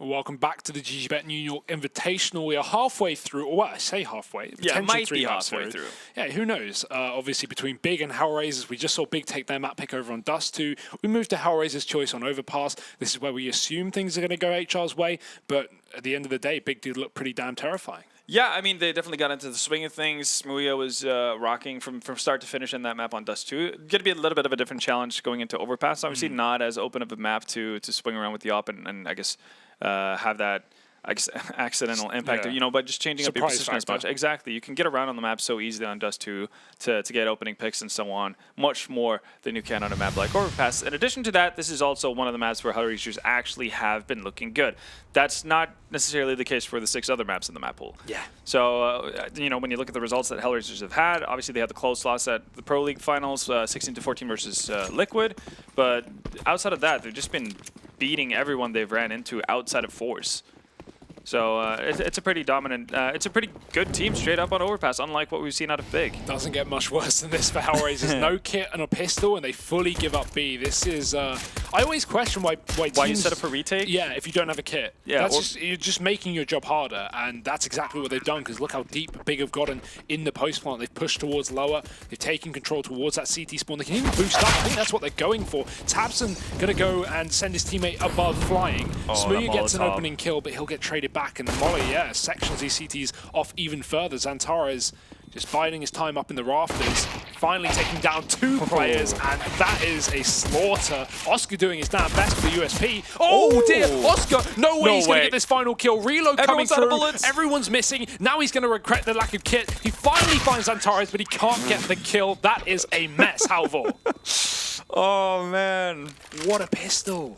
Welcome back to the GG.Bet New York Invitational. We are halfway through, or well, I say halfway. Yeah, it might be halfway through. Yeah, who knows? Obviously, between BIG and HellRaisers, we just saw BIG take their map pick over on Dust 2. We moved to HellRaisers' choice on Overpaas. This is where we assume things are going to go HR's way, but at the end of the day, BIG did look pretty damn terrifying. Yeah, I mean, they definitely got into the swing of things. Smooya was rocking from start to finish in that map on Dust 2. Going to be a little bit of a different challenge going into Overpass. Obviously, not as open of a map to swing around with the op and I guess have that accidental impact, but just changing up your position as much. Exactly. You can get around on the map so easily on Dust 2 to get opening picks and so on, much more than you can on a map like Overpass. In addition to that, this is also one of the maps where HellRaisers actually have been looking good. That's not necessarily the case for the 6 other maps in the map pool. Yeah. So, when you look at the results that HellRaisers have had, obviously they had the close loss at the Pro League Finals, 16-14 versus Liquid, but outside of that, they've just been beating everyone they've ran into outside of Force. So it's a pretty dominant, it's a pretty good team straight up on Overpass, unlike what we've seen out of BIG. Doesn't get much worse than this for HellRaisers. No kit and a pistol, and they fully give up B. This is, I always question why teams... Why you set up for retake? Yeah, if you don't have a kit. Yeah, you're just making your job harder, and that's exactly what they've done, because look how deep BIG have gotten in the post plant. They've pushed towards lower, they've taken control towards that CT spawn. They can even boost up. I think that's what they're going for. Tabson going to go and send his teammate above flying. Smooya gets an opening kill, but he'll get traded back, and the Molly, sections these CTs off even further. Xantara is just biding his time up in the rafters, finally taking down 2 players, and that is a slaughter. Oscar doing his damn best for the USP. Oh dear, Oscar, no way he's going to get this final kill. Reload coming through, everyone's missing. Now he's going to regret the lack of kit. He finally finds Xantara, but he can't get the kill. That is a mess, Halvor. Oh man. What a pistol.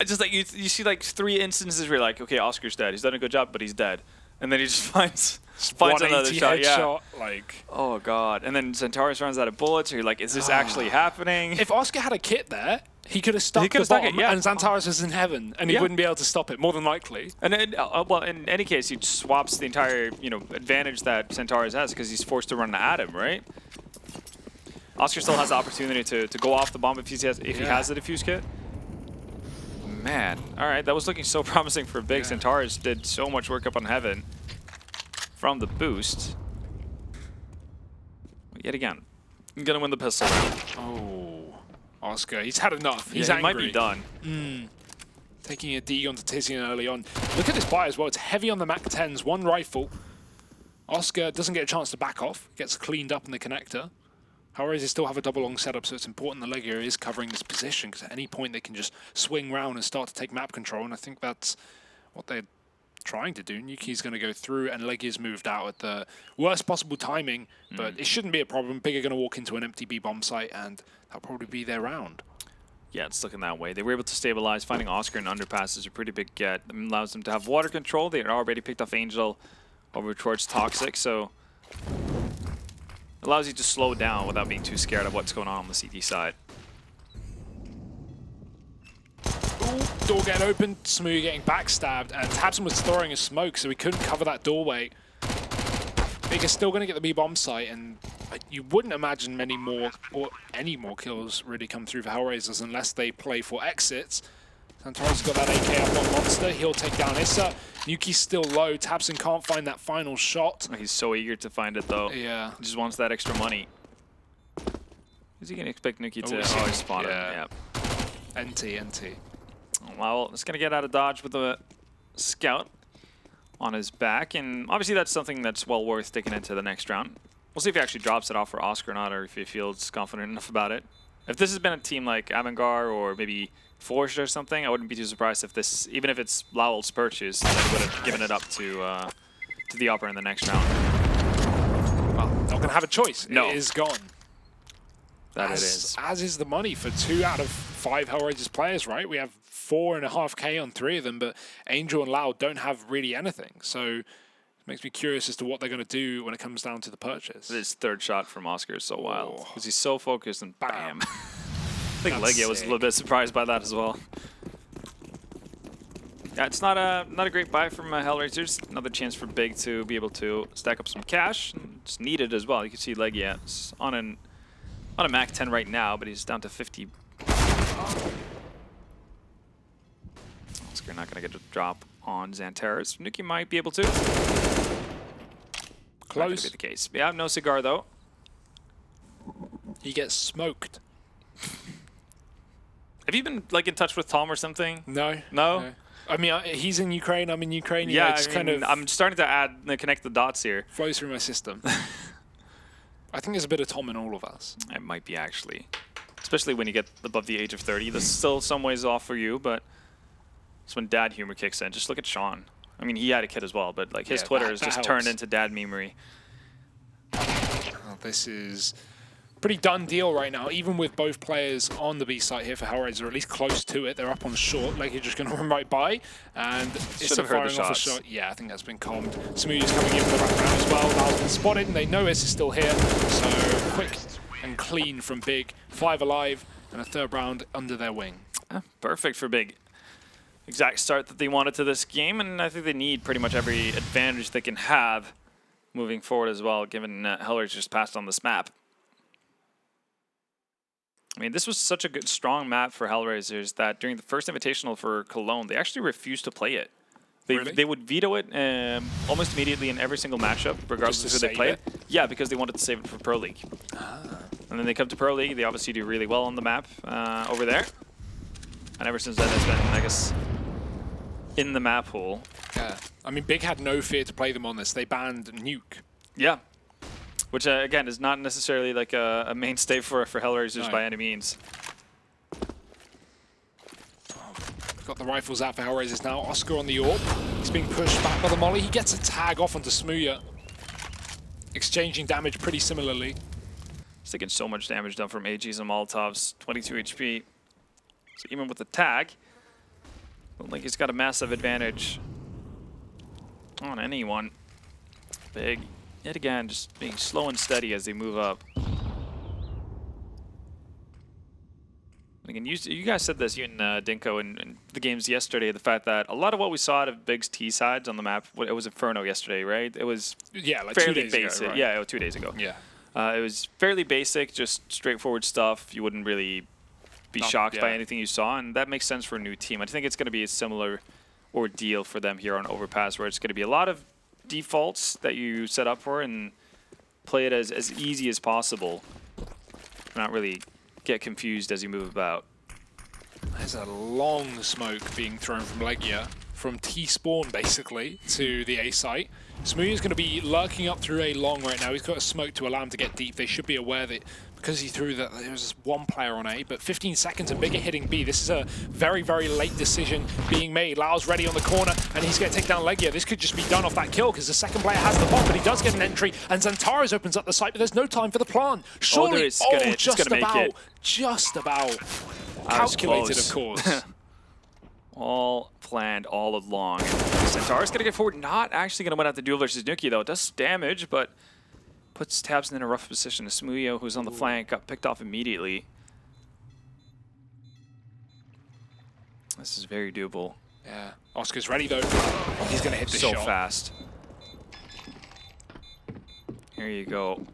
It's just like you see like 3 instances where you're like, okay, Oscar's dead. He's done a good job, but he's dead. And then he just finds another shot. Yeah. Like, oh god. And then Xantara runs out of bullets. Or you're like, is this actually happening? If Oscar had a kit there, he could have stuck the bomb, and Xantara's was in heaven, and he wouldn't be able to stop it, more than likely. And then, well, in any case, he swaps the entire advantage that Xantara has because he's forced to run at him, right? Oscar still has the opportunity to go off the bomb if he has the defuse kit. Man, all right, that was looking so promising for BIG. Xantara did so much work up on heaven from the boost. Yet again, I'm gonna win the pistol round. Oh, Oscar, he's had enough. He's angry. He might be done. Taking a D onto Tizian early on. Look at this buy as well. It's heavy on the Mac 10s, 1 rifle. Oscar doesn't get a chance to back off. Gets cleaned up in the connector. HellRaisers still have a double long setup, so it's important the Legia is covering this position, because at any point they can just swing round and start to take map control, and I think that's what they're trying to do. Nuki's going to go through, and Legia's moved out at the worst possible timing, but it shouldn't be a problem. BIG are going to walk into an empty B bomb site, and that'll probably be their round. Yeah, it's looking that way. They were able to stabilize. Finding Oscar in underpass is a pretty big get. It allows them to have water control. They had already picked off Angel over towards Toxic, so allows you to slow down without being too scared of what's going on the CT side. Ooh, door getting open, Smooya getting backstabbed, and Tabson was throwing a smoke, so he couldn't cover that doorway. BIG is still going to get the B bomb site, and you wouldn't imagine many more or any more kills really come through for HellRaisers unless they play for exits. Xantara's got that AK up on Monster. He'll take down Issa. Nuki's still low. Tabson can't find that final shot. He's so eager to find it, though. Yeah. He just wants that extra money. Is he going to expect Nuki to... Oh, he spotted him. Yeah. NT. Well, it's going to get out of dodge with a scout on his back. And obviously that's something that's well worth taking into the next round. We'll see if he actually drops it off for Oscar or not, or if he feels confident enough about it. If this has been a team like Avantgarde or maybe Forged or something, I wouldn't be too surprised if this, even if it's Lowell's purchase, that would have given it up to the Opera in the next round. Well, not going to have a choice. No. It is gone. That it is. As is the money for 2 out of 5 HellRaisers players, right? We have 4.5K on 3 of them, but Angel and Lau don't have really anything. So it makes me curious as to what they're going to do when it comes down to the purchase. This third shot from Oscar is so wild because he's so focused and bam. I think Legia was a little bit surprised by that as well. Yeah, it's not a great buy from HellRaisers. Another chance for BIG to be able to stack up some cash. It's needed as well. You can see Legia is on a Mac 10 right now, but he's down to 50. Oscar they're not going to get a drop on Xantares. Nuki might be able to. Close. Be the case. Yeah, no cigar though. He gets smoked. Have you been like in touch with Tom or something? No. No? I mean, he's in Ukraine. I'm in Ukraine. Yeah, it's I mean, I'm starting to connect the dots here. Flows through my system. I think there's a bit of Tom in all of us. It might be actually, especially when you get above the age of 30. There's still some ways off for you, but it's when dad humor kicks in. Just look at Sean. I mean, he had a kid as well, but like his Twitter has just turned into dad memery. Oh, this is pretty done deal right now, even with both players on the B site here for HellRaisers, or at least close to it. They're up on short, like you're just going to run right by, and it's a firing off a shot. Yeah, I think that's been calmed. Smoothie's coming in from the background as well. Val's been spotted, and they know S is still here, so quick and clean from Big. 5 alive, and a third round under their wing. Perfect for Big. Exact start that they wanted to this game, and I think they need pretty much every advantage they can have moving forward as well, given HellRaisers just passed on this map. I mean, this was such a good, strong map for HellRaisers that during the first invitational for Cologne, they actually refused to play it. They would veto it almost immediately in every single matchup, regardless of who they play it. Yeah, because they wanted to save it for Pro League. And then they come to Pro League, they obviously do really well on the map over there. And ever since then, it's been, I guess, in the map pool. Yeah, I mean, Big had no fear to play them on this. They banned Nuke. Yeah. Which, again, is not necessarily like a mainstay for HellRaisers by any means. Got the rifles out for HellRaisers now. Oscar on the AWP. He's being pushed back by the molly. He gets a tag off onto Smooya. Exchanging damage pretty similarly. He's taking so much damage done from AGs and Molotovs. 22 HP. So even with the tag, I don't think he's got a massive advantage on anyone. Big. Yet again, just being slow and steady as they move up. Again, you guys said this, you and Dinko, in the games yesterday, the fact that a lot of what we saw out of Big's T sides on the map, it was Inferno yesterday, right? It was like fairly 2 days basic. ago, right? Yeah, 2 days ago. Yeah. It was fairly basic, just straightforward stuff. You wouldn't really be shocked by anything you saw, and that makes sense for a new team. I think it's going to be a similar ordeal for them here on Overpaas, where it's going to be a lot of defaults that you set up for and play it as easy as possible. Not really get confused as you move about. There's a long smoke being thrown from Legia, from T-spawn basically to the A site. Smoothie's going to be lurking up through A long right now. He's got a smoke to allow him to get deep. They should be aware that because he threw that there was just one player on A, but 15 seconds and Big are hitting B. This is a very, very late decision being made. Lau's ready on the corner, and he's going to take down Legia. This could just be done off that kill because the second player has the bomb, but he does get an entry, and Xantares opens up the site, but there's no time for the plant. Surely, just about. Calculated, of course. All planned all along. Xantares going to get forward. Not actually going to win out the duel versus Nuki, though. It does damage, but puts Tabson in a rough position. Smooyo, who's on the flank, got picked off immediately. This is very doable. Yeah. Oscar's ready, though. He's going to hit the shot. So fast. Here you go.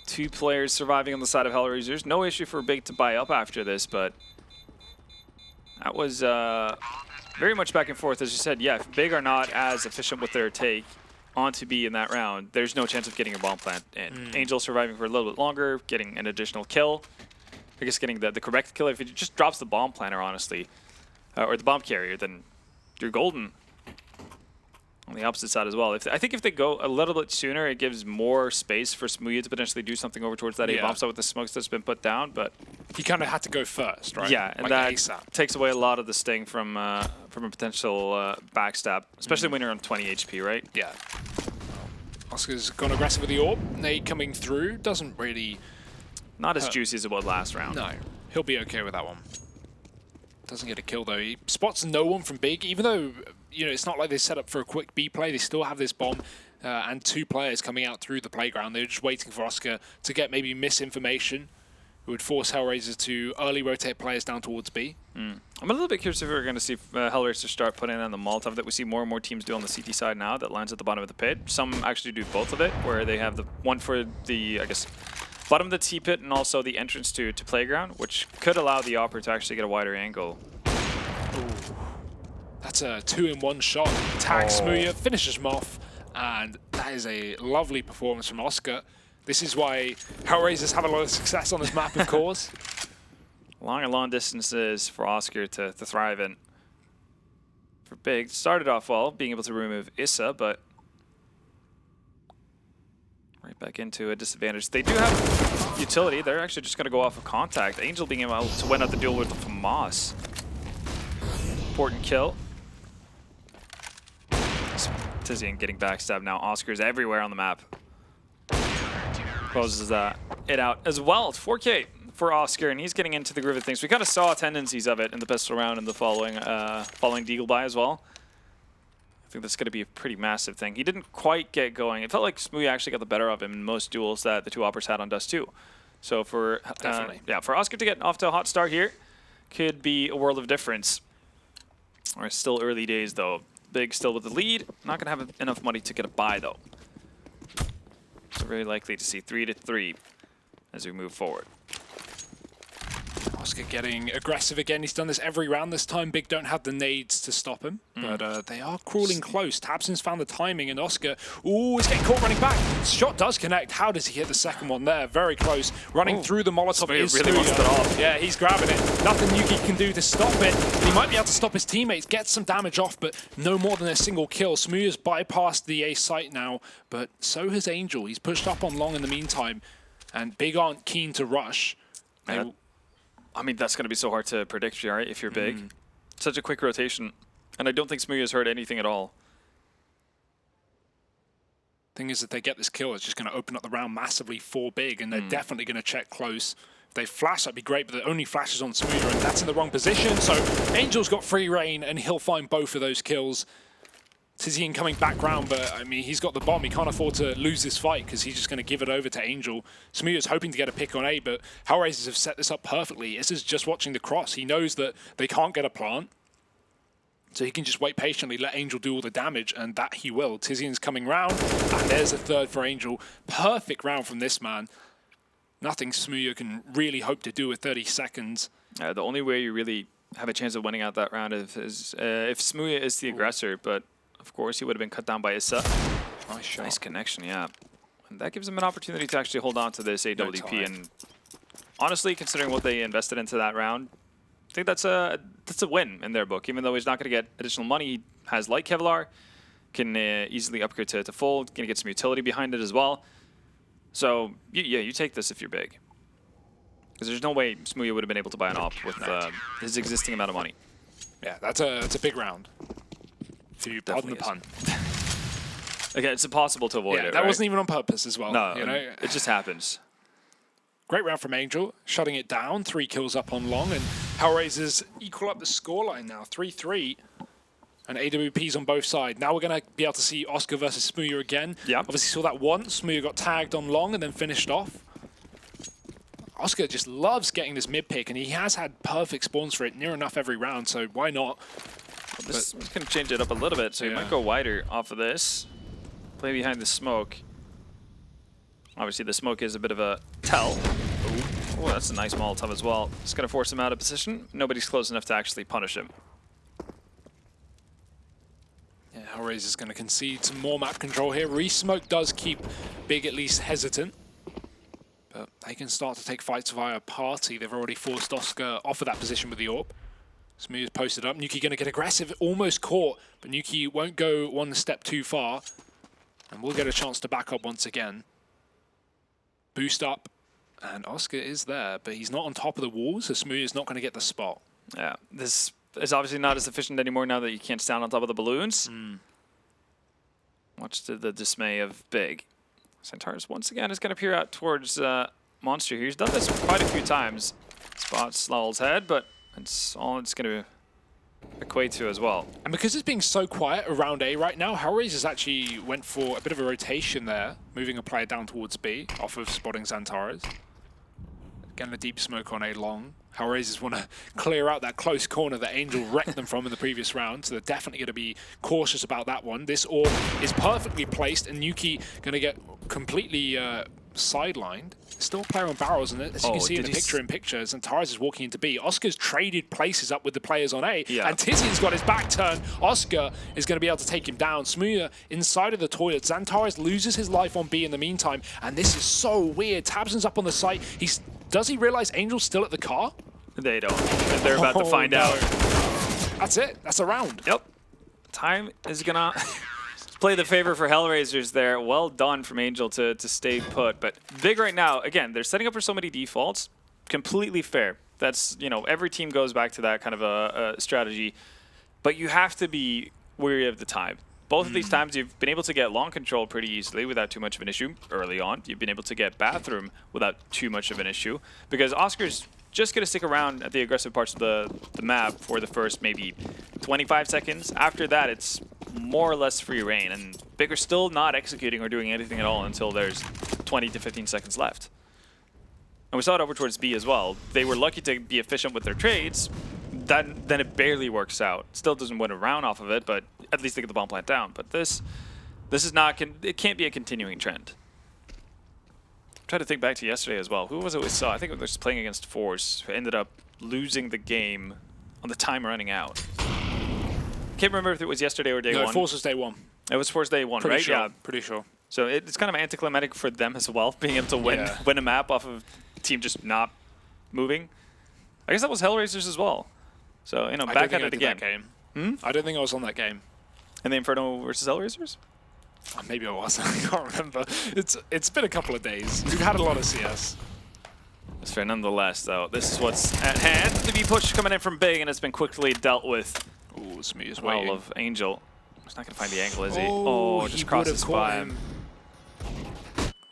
2 players surviving on the side of HellRaisers. No issue for Big to buy up after this, but that was very much back and forth. As you said, yeah, if Big are not as efficient with their take onto B in that round, there's no chance of getting a bomb plant in. Angel surviving for a little bit longer, getting an additional kill. I guess getting the correct kill. If it just drops the bomb planter, honestly, or the bomb carrier, then you're golden. On the opposite side as well. I think if they go a little bit sooner, it gives more space for Smooya to potentially do something over towards that A bomb site with the smokes that's been put down. But he kind of had to go first, right? Yeah, and like that ASAP. Takes away a lot of the sting from a potential backstab, especially when you're on 20 HP, right? Yeah. Oscar's gone aggressive with the AWP. Nade coming through doesn't really. Not as juicy as it was last round. No, he'll be okay with that one. Doesn't get a kill though. He spots no one from Big, even though, you know, it's not like they set up for a quick B play. They still have this bomb and 2 players coming out through the playground. They're just waiting for Oscar to get maybe misinformation. It would force HellRaisers to early rotate players down towards B. I'm a little bit curious if we're going to see HellRaisers start putting on the Molotov that we see more and more teams do on the CT side now that lands at the bottom of the pit. Some actually do both of it, where they have the one for the, I guess, bottom of the T-pit and also the entrance to playground, which could allow the operator to actually get a wider angle. Ooh. That's a 2-in-1 shot. Tags Smooya, finishes him off, and that is a lovely performance from Oscar. This is why HellRaisers have a lot of success on this map, of course. Long and long distances for Oscar to thrive in. For Big, started off well, being able to remove Issa, but right back into a disadvantage. They do have utility. They're actually just going to go off of contact. Angel being able to win out the duel with Famas. Important kill. Tizian getting backstabbed now. Oscar's everywhere on the map. Closes it out as well. It's 4K for Oscar, and he's getting into the groove of things. We kind of saw tendencies of it in the pistol round and the following Deagle by as well. I think that's going to be a pretty massive thing. He didn't quite get going. It felt like Smooya actually got the better of him in most duels that the two oppers had on Dust 2. So for for Oscar to get off to a hot start here could be a world of difference. It's still early days though. Big still with the lead. Not going to have enough money to get a buy though. So very likely to see 3-3 as we move forward. Oscar getting aggressive again. He's done this every round this time. Big don't have the nades to stop him, but they are crawling close. Tabson's found the timing, and Oscar, ooh, is getting caught running back. Shot does connect. How does he hit the second one there? Very close. Running through the Molotov is really wants it off. Yeah, he's grabbing it. Nothing Yuki can do to stop it. He might be able to stop his teammates, get some damage off, but no more than a single kill. Smooya's bypassed the A site now, but so has Angel. He's pushed up on long in the meantime, and Big aren't keen to rush. I mean, that's going to be so hard to predict, right, if you're Big. Such a quick rotation. And I don't think Smooya's heard anything at all. Thing is, if they get this kill, it's just going to open up the round massively for Big, and they're definitely going to check close. If they flash, that'd be great, but the only flashes on Smooya, and that's in the wrong position. So Angel's got free reign, and he'll find both of those kills. Tizian coming back round, but I mean, he's got the bomb. He can't afford to lose this fight because he's just going to give it over to Angel. Smooya's hoping to get a pick on A, but HellRaisers have set this up perfectly. This is just watching the cross. He knows that they can't get a plant, so he can just wait patiently, let Angel do all the damage, and that he will. Tizian's coming round, and there's a third for Angel. Perfect round from this man. Nothing Smooya can really hope to do with 30 seconds. The only way you really have a chance of winning out that round is if Smooya is the aggressor, but of course, he would have been cut down by Issa. Nice shot. Nice connection, yeah. And that gives him an opportunity to actually hold on to this AWP. And honestly, considering what they invested into that round, I think that's a win in their book. Even though he's not going to get additional money, he has light Kevlar, can easily upgrade to full, going to get some utility behind it as well. So, yeah, you take this if you're Big. Because there's no way Smooya would have been able to buy an op with his existing amount of money. Yeah, that's a big round. If you pardon the pun. Okay, it's impossible to avoid it, that right? wasn't even on purpose as well. No, you know? It just happens. Great round from Angel, shutting it down. 3 kills up on long, and HellRaisers equal up the scoreline now, 3-3. And AWP's on both sides. Now we're going to be able to see Oscar versus Smooya again. Yeah. Obviously saw that once. Smooya got tagged on long and then finished off. Oscar just loves getting this mid pick, and he has had perfect spawns for it near enough every round, so why not? This is going to change it up a little bit, so he might go wider off of this. Play behind the smoke. Obviously, the smoke is a bit of a tell. Oh, that's a nice Molotov as well. It's going to force him out of position. Nobody's close enough to actually punish him. Yeah, HellRaisers going to concede some more map control here. Re-smoke does keep Big at least hesitant. But they can start to take fights via party. They've already forced Oscar off of that position with the AWP. Smooth's posted up. Nuki going to get aggressive, almost caught, but Nuki won't go one step too far. And we'll get a chance to back up once again. Boost up, and Oscar is there, but he's not on top of the wall, so Smooth is not going to get the spot. Yeah, this is obviously not as efficient anymore now that you can't stand on top of the balloons. Much to the dismay of Big. Centaurus once again is going to peer out towards Monster here. He's done this quite a few times. Spots Lowell's head, but it's all it's going to equate to as well. And because it's being so quiet around A right now, HellRaisers actually went for a bit of a rotation there, moving a player down towards B, off of spotting Xantares. Getting a deep smoke on A long. HellRaisers want to clear out that close corner that Angel wrecked them from in the previous round, so they're definitely going to be cautious about that one. This orb is perfectly placed, and Nuki going to get completely sidelined. Still a player on barrels, and as you can see in the picture-in-picture, Zantares is walking into B. Oscar's traded places up with the players on A, and Tizian's got his back turned. Oscar is going to be able to take him down. Smooya inside of the toilet. Zantares loses his life on B in the meantime, and this is so weird. Tabson's up on the site. Does he realize Angel's still at the car? They don't. They're about to find out. That's it. That's a round. Yep. Time is going to play the favor for HellRaisers there. Well done from Angel to stay put. But Big right now, again, they're setting up for so many defaults. Completely fair. That's, you know, every team goes back to that kind of a strategy. But you have to be wary of the time. Both of these times, you've been able to get long control pretty easily without too much of an issue early on. You've been able to get bathroom without too much of an issue. Because Oscar's just going to stick around at the aggressive parts of the map for the first maybe 25 seconds. After that, it's more or less free reign, and Big are still not executing or doing anything at all until there's 20 to 15 seconds left. And we saw it over towards B as well. They were lucky to be efficient with their trades. Then it barely works out. Still doesn't win a round off of it, but at least they get the bomb plant down. But this is not, it can't be a continuing trend. Try to think back to yesterday as well. Who was it we saw? I think it was playing against Force, who ended up losing the game on the time running out. Can't remember if it was yesterday or day one. No, Force was day one. It was Force day one, pretty right? Sure. Yeah, pretty sure. So it's kind of anticlimactic for them as well, being able to win a map off of a team just not moving. I guess that was HellRaisers as well. So, you know, back at it again. I don't think I was on that game. And the Inferno versus HellRaisers? Oh, maybe I was. I can't remember. It's been a couple of days. We've had a lot of CS. That's fair. Nonetheless, though, this is what's at hand. The B push coming in from Big, and it's been quickly dealt with. Ooh, Smooth is waiting. Of Angel. He's not going to find the angle, is he? Oh, just crosses by him.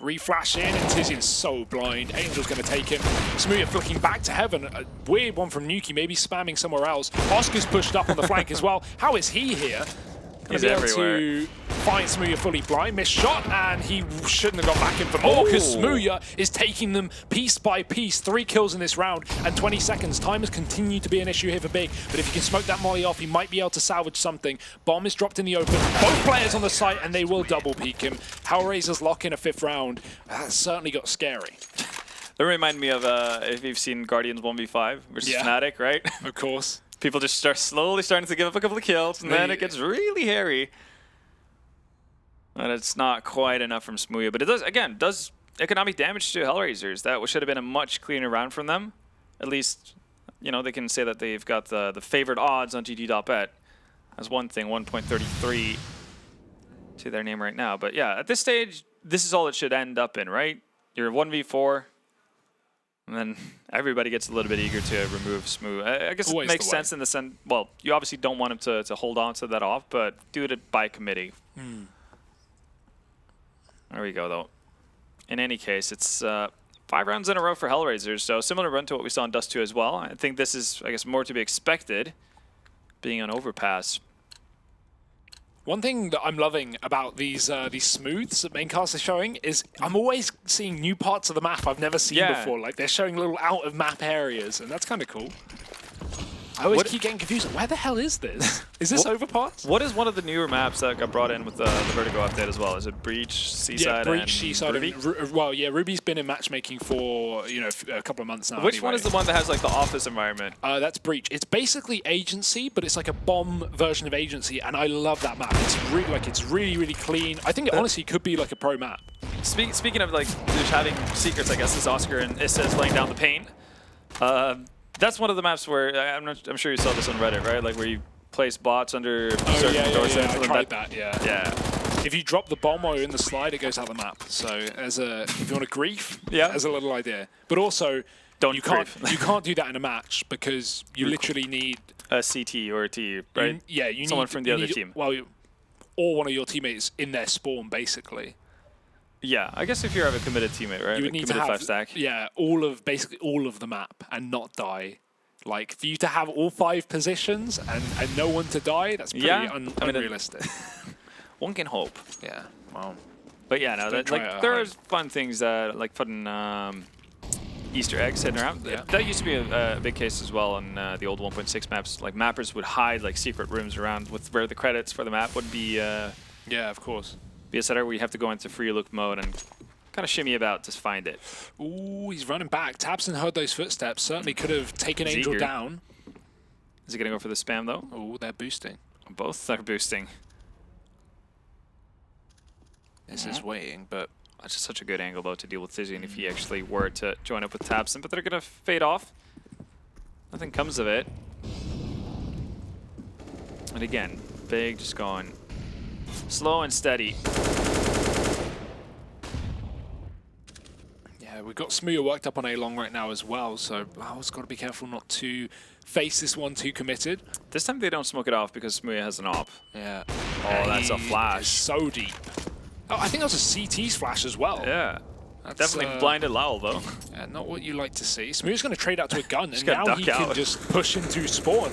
Reflash in, and Tizian's so blind. Angel's going to take him. Smooya flicking back to heaven. A weird one from Nuki, maybe spamming somewhere else. Oscar's pushed up on the flank as well. How is he here? He's everywhere. To find Smooya fully blind. Missed shot, and he shouldn't have got back in for more because Smooya is taking them piece by piece. 3 kills in this round and 20 seconds. Time has continued to be an issue here for Big, but if he can smoke that molly off, he might be able to salvage something. Bomb is dropped in the open. Both players on the site, and they will double peek him. HellRaisers lock in a 5th round. That certainly got scary. That reminded me of if you've seen Guardians 1v5 versus Fnatic, right? Of course. People just start slowly starting to give up a couple of kills, and then it gets really hairy. And it's not quite enough from Smooya, but it does, again, does economic damage to HellRaisers. That should have been a much cleaner round from them. At least, you know, they can say that they've got the favored odds on GG.Bet. That's one thing, 1.33 to their name right now. But yeah, at this stage, this is all it should end up in, right? You're 1v4. And then everybody gets a little bit eager to remove Smooth. I guess it makes sense in the sense, well, you obviously don't want him to hold on to that off, but do it by committee. There we go, though. In any case, it's 5 rounds in a row for HellRaisers, so similar run to what we saw in Dust 2 as well. I think this is, I guess, more to be expected, being on Overpaas. One thing that I'm loving about these smooths that Maincast is showing is I'm always seeing new parts of the map I've never seen before. Like, they're showing little out-of-map areas, and that's kind of cool. I always keep getting confused. Where the hell is this? Is this Overpaas? What is one of the newer maps that got brought in with the Vertigo update as well? Is it Breach, Seaside, Breach, and Seaside, Ruby? Well, yeah, Ruby's been in matchmaking for, you know, a couple of months now. Which one is the one that has like the office environment? That's Breach. It's basically Agency, but it's like a bomb version of Agency, and I love that map. It's really, really clean. I think it honestly could be like a pro map. Speaking of like just having secrets, I guess, is Oscar and Issa is laying down the paint. That's one of the maps where I'm sure you saw this on Reddit, right? Like where you place bots under certain doors. I tried that. Yeah. If you drop the bomb while you're in the slide, it goes out the map. So if you want to grief, as a little idea. But also, you can't do that in a match because you literally need a CT or a T, right? You need someone from the other team. Well, or one of your teammates in their spawn, basically. Yeah, I guess if you have a committed teammate, right? You would need to have 5-stack. Yeah, basically all of the map and not die. Like, for you to have all 5 positions and no one to die, that's pretty unrealistic. One can hope. Yeah, wow. But yeah, no, there's fun things, like fun Easter eggs hidden around. Yeah. That used to be a big case as well on the old 1.6 maps. Like, mappers would hide like secret rooms around with where the credits for the map would be. Yeah, of course. Be a setter where you have to go into free look mode and kind of shimmy about to find it. Ooh, he's running back. Tabson heard those footsteps. Certainly could have taken Angel eager. down. Is he going to go for the spam, though? Oh, they're boosting. Both are boosting. This is waiting, but... That's just such a good angle, though, to deal with Tizian if he actually were to join up with Tabson. But they're going to fade off. Nothing comes of it. And again, Big just going slow and steady. Yeah, we've got Smooya worked up on A-Long right now as well, so Lau's got to be careful not to face this one too committed. This time they don't smoke it off because Smooya has an op. Yeah. Oh, that's a flash. Is so deep. Oh, I think that was a CT's flash as well. Yeah. That's, definitely blinded Lowell, though. Yeah, not what you like to see. Smooya's going to trade out to a gun, and gotta now he duck can out. just push into spawn.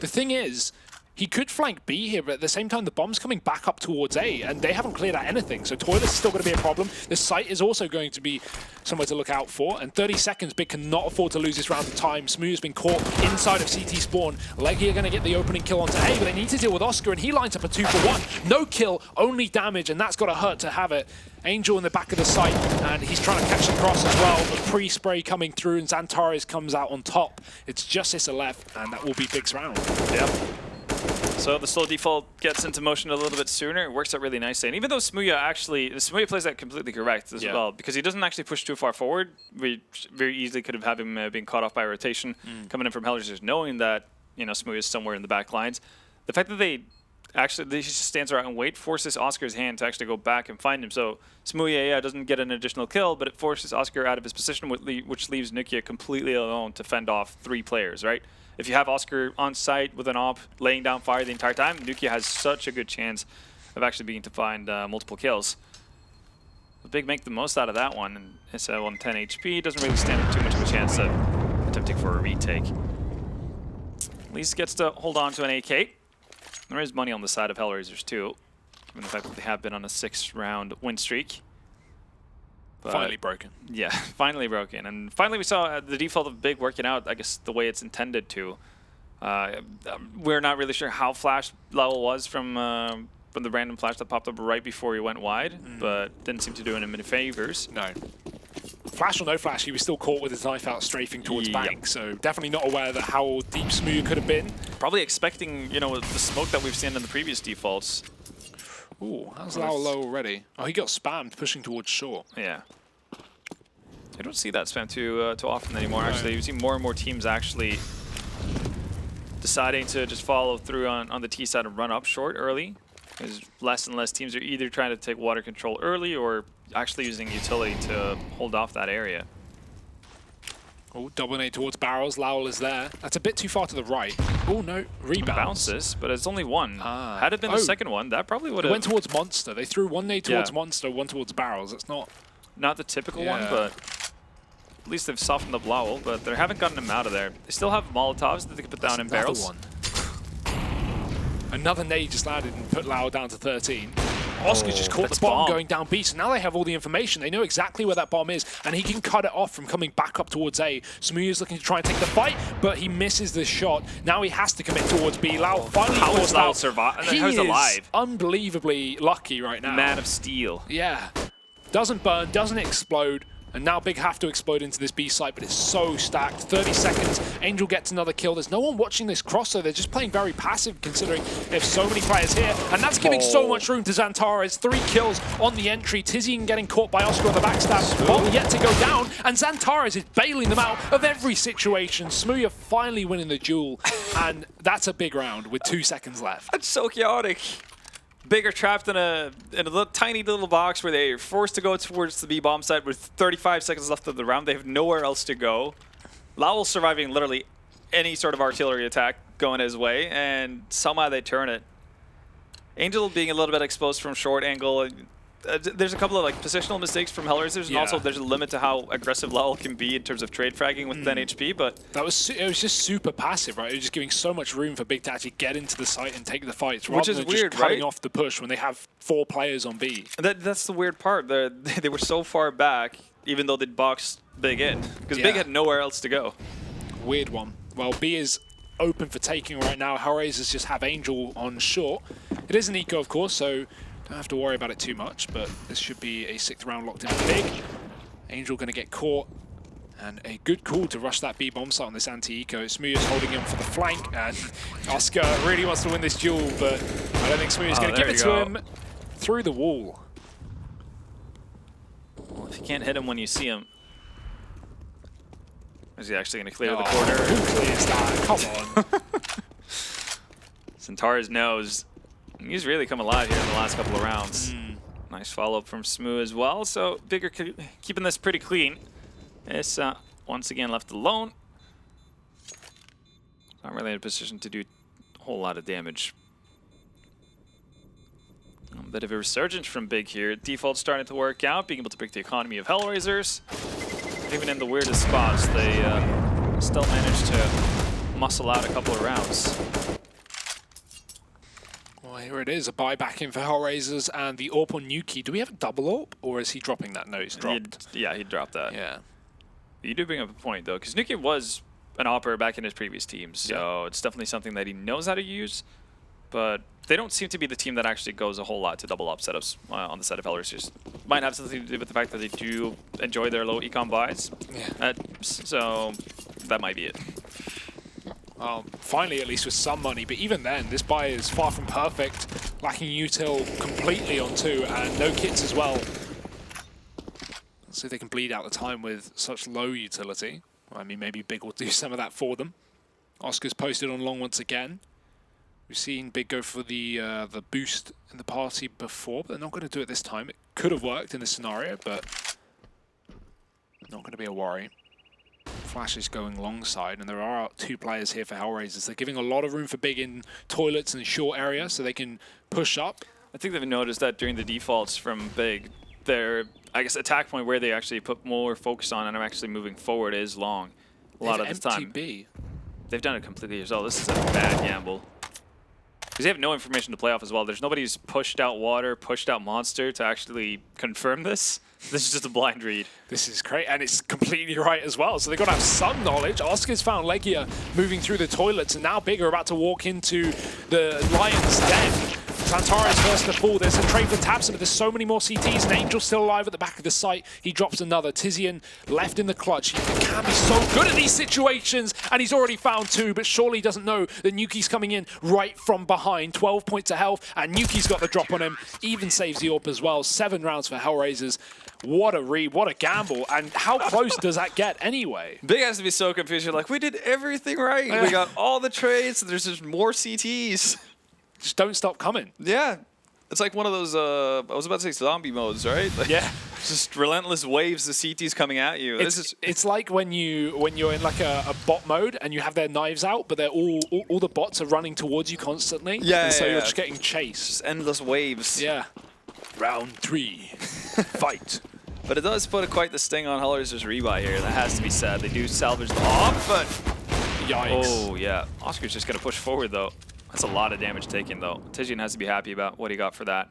The thing is, he could flank B here, but at the same time, the bomb's coming back up towards A, and they haven't cleared out anything, so Toilet's still going to be a problem. The site is also going to be somewhere to look out for, and 30 seconds, Big cannot afford to lose this round of time. Smooya's been caught inside of CT spawn. Leggy are going to get the opening kill onto A, but they need to deal with Oscar, and he lines up a 2-for-1. No kill, only damage, and that's got to hurt to have it. Angel in the back of the site, and he's trying to catch the cross as well. The pre-spray coming through, and Xantares comes out on top. It's Justice left, and that will be Big's round. Yep. So the slow default gets into motion a little bit sooner. It works out really nicely. And even though Smooya plays that completely correct as well, because he doesn't actually push too far forward. We very easily could have had him being caught off by a rotation coming in from HellRaisers, knowing that Smooya is somewhere in the back lines. The fact that they just stands around and wait forces Oscar's hand to actually go back and find him. So Smooya doesn't get an additional kill, but it forces Oscar out of his position, which leaves Nukia completely alone to fend off 3 players, right? If you have Oscar on site with an op laying down fire the entire time, Nukia has such a good chance of actually being to find multiple kills. The Big make the most out of that one, and it's on 10 HP. Doesn't really stand too much of a chance of attempting for a retake. At least gets to hold on to an AK. There is money on the side of HellRaisers too, given the fact that they have been on a 6-round win streak. But Finally broken. Yeah, finally broken. And finally we saw the default of Big working out, I guess, the way it's intended to. We're not really sure how flash level was from the random flash that popped up right before he went wide, but didn't seem to do him any favors. No. Flash or no flash, he was still caught with his knife out strafing towards bank, so definitely not aware that how deep Smooya could have been. Probably expecting, the smoke that we've seen in the previous defaults. Ooh, how's Lau low already? Oh, he got spammed pushing towards short. Yeah. I don't see that spam too often anymore, actually. You see more and more teams actually deciding to just follow through on the T side and run up short early. Because less and less teams are either trying to take water control early or actually using utility to hold off that area. Oh, double nade towards barrels. Lowell is there. That's a bit too far to the right. Oh, no. Rebound. Bounces, but it's only one. Had it been the second one, that probably would have... went towards Monster. They threw one nade towards Monster, one towards barrels. It's not the typical one, but at least they've softened up Lowell, but they haven't gotten him out of there. They still have Molotovs that they can put down in barrels. One. Another nade just landed and put Lowell down to 13. Oscar just caught the bomb going down B, so now they have all the information. They know exactly where that bomb is, and he can cut it off from coming back up towards A. Smooya's looking to try and take the fight, but he misses the shot. Now he has to commit towards B. Lowell finally forced out. He's alive. Unbelievably lucky right now. Man of Steel. Yeah. Doesn't burn, doesn't explode. And now Big have to explode into this B site, but it's so stacked. 30 seconds, Angel gets another kill. There's no one watching this crosser. They're just playing very passive considering there's so many players here. And that's giving so much room to Xantares. 3 kills on the entry. Tizian getting caught by Oscar on the backstab. Bomb yet to go down. And Xantares is bailing them out of every situation. Smooya finally winning the duel. And that's a big round with 2 seconds left. That's so chaotic. Big are trapped in a tiny little box where they're forced to go towards the B bomb site with 35 seconds left of the round. They have nowhere else to go. Lowell surviving literally any sort of artillery attack going his way, and somehow they turn it. Angel being a little bit exposed from short angle. There's a couple of positional mistakes from HellRaisers, and also there's a limit to how aggressive Lowell can be in terms of trade fragging with 10 HP. But it was just super passive, right? It was just giving so much room for Big to actually get into the site and take the fights, which is rather than weird, just cutting off the push when they have 4 players on B. That's the weird part. They were so far back, even though they'd boxed Big in, because Big had nowhere else to go. Weird one. Well, B is open for taking right now. HellRaisers just have Angel on short. It is an eco, of course, so Don't have to worry about it too much, but this should be a 6th round locked in for Big. Angel going to get caught. And a good call to rush that B bomb site on this anti-eco. Smooya's holding him for the flank, and Oscar really wants to win this duel, but I don't think Smooya's going to give it to him through the wall. Well, if you can't hit him when you see him, is he actually going to clear the corner? Who clears that? Come on. Centaurus knows he's really come alive here in the last couple of rounds. Nice follow-up from Smoo as well, so Bigger keeping this pretty clean. It's once again left alone. Not really in a position to do a whole lot of damage. A bit of a resurgence from Big here. Default starting to work out, being able to break the economy of HellRaisers. Even in the weirdest spots, they still managed to muscle out a couple of rounds. Well, here it is, a buyback in for HellRaisers and the AWP on Nuki. Do we have a double AWP, or is he dropping that? No, he's dropped. Yeah, he dropped that. Yeah. You do bring up a point, though, because Nuki was an AWPer back in his previous team, so it's definitely something that he knows how to use, but they don't seem to be the team that actually goes a whole lot to double AWP setups on the side of HellRaisers. Might have something to do with the fact that they do enjoy their low econ buys, so that might be it. Well, finally, at least with some money, but even then, this buy is far from perfect, lacking util completely on 2, and no kits as well. Let's see if they can bleed out the time with such low utility. I mean, maybe Big will do some of that for them. Oscar's posted on long once again. We've seen Big go for the boost in the party before, but they're not going to do it this time. It could have worked in this scenario, but not going to be a worry. Flash is going long side, and there are 2 players here for HellRaisers. They're giving a lot of room for Big in toilets and short area, so they can push up. I think they've noticed that during the defaults from Big, their, I guess, attack point where they actually put more focus on and are actually moving forward is long. A lot of the time. B. They've done it completely as well. This is a bad gamble. Because they have no information to play off as well. There's nobody who's pushed out water, pushed out monster to actually confirm this. This is just a blind read. This is great, and it's completely right as well. So they've got to have some knowledge. Oscar's found Legia moving through the toilets, and now Big are about to walk into the Lion's Den. Santaris first to fall. There's a trade for Tabson, but there's so many more CTs, and Angel's still alive at the back of the site. He drops another. Tizian left in the clutch. He can be so good at these situations, and he's already found 2, but surely he doesn't know that Nuki's coming in right from behind. 12 points of health, and Nuki's got the drop on him. Even saves the AWP as well. 7 rounds for HellRaisers. What a read, what a gamble, and how close does that get anyway? Big has to be so confused. You're like, we did everything right. We got all the trades, there's just more CTs. Just don't stop coming. Yeah. It's like one of those, I was about to say zombie modes, right? Like, yeah. Just relentless waves of CTs coming at you. It's like when you're in like a bot mode and you have their knives out, but they're all the bots are running towards you constantly. Yeah, and so you're just getting chased. Just endless waves. Yeah. Round 3. Fight. But it does put quite the sting on HellRaisers rebuy here. That has to be said. They do salvage the off, but... Yikes. Oh, yeah. Oscar's just going to push forward, though. That's a lot of damage taken, though. Tizian has to be happy about what he got for that.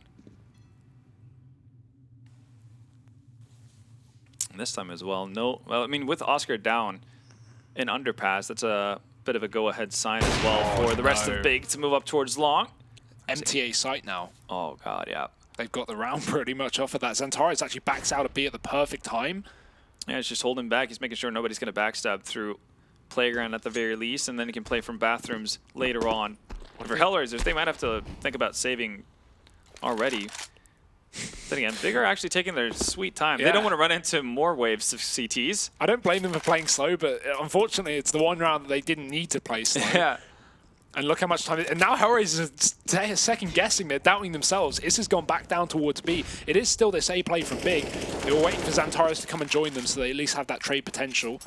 And this time as well, no... Well, I mean, with Oscar down in Underpass, that's a bit of a go-ahead sign as well for the rest of Big to move up towards long. MTA site now. Oh, God, yeah. They've got the round pretty much off of that. Xantares actually backs out a B at the perfect time. Yeah, it's just holding back. He's making sure nobody's going to backstab through Playground at the very least, and then he can play from bathrooms later on. For HellRaisers, they might have to think about saving already. Then again, Big are actually taking their sweet time. Yeah. They don't want to run into more waves of CTs. I don't blame them for playing slow, but unfortunately, it's the one round that they didn't need to play slow. Yeah. And look how much time... And now HellRaisers are second-guessing. They're doubting themselves. This has gone back down towards B. It is still this A play from Big. They were waiting for Xantares to come and join them, so they at least have that trade potential.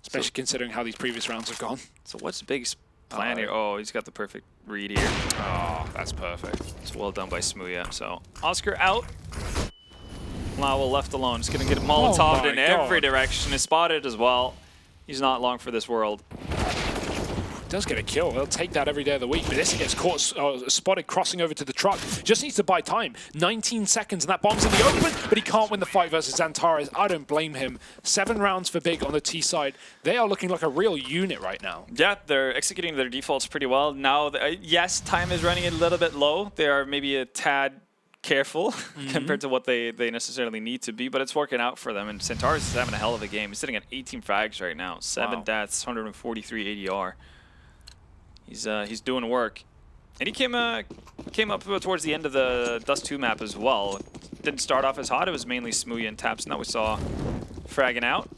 Especially considering how these previous rounds have gone. So what's Big's plan here? Oh, he's got the perfect read here. Oh, that's perfect. It's well done by Smooya. So Oscar out. Lowell left alone. Just going to get Molotov'd in every direction. Is spotted as well. He's not long for this world. Does get a kill. He'll take that every day of the week. But this gets caught, spotted crossing over to the truck. Just needs to buy time. 19 seconds, and that bomb's in the open, but he can't win the fight versus Xantares. I don't blame him. 7 rounds for Big on the T side. They are looking like a real unit right now. Yeah, they're executing their defaults pretty well. Now, yes, time is running a little bit low. They are maybe a tad careful compared to what they necessarily need to be, but it's working out for them. And Xantares is having a hell of a game. He's sitting at 18 frags right now. 7 deaths, 143 ADR. He's doing work, and he came up towards the end of the Dust 2 map as well. Didn't start off as hot. It was mainly Smooya and Taps, and that we saw fragging out.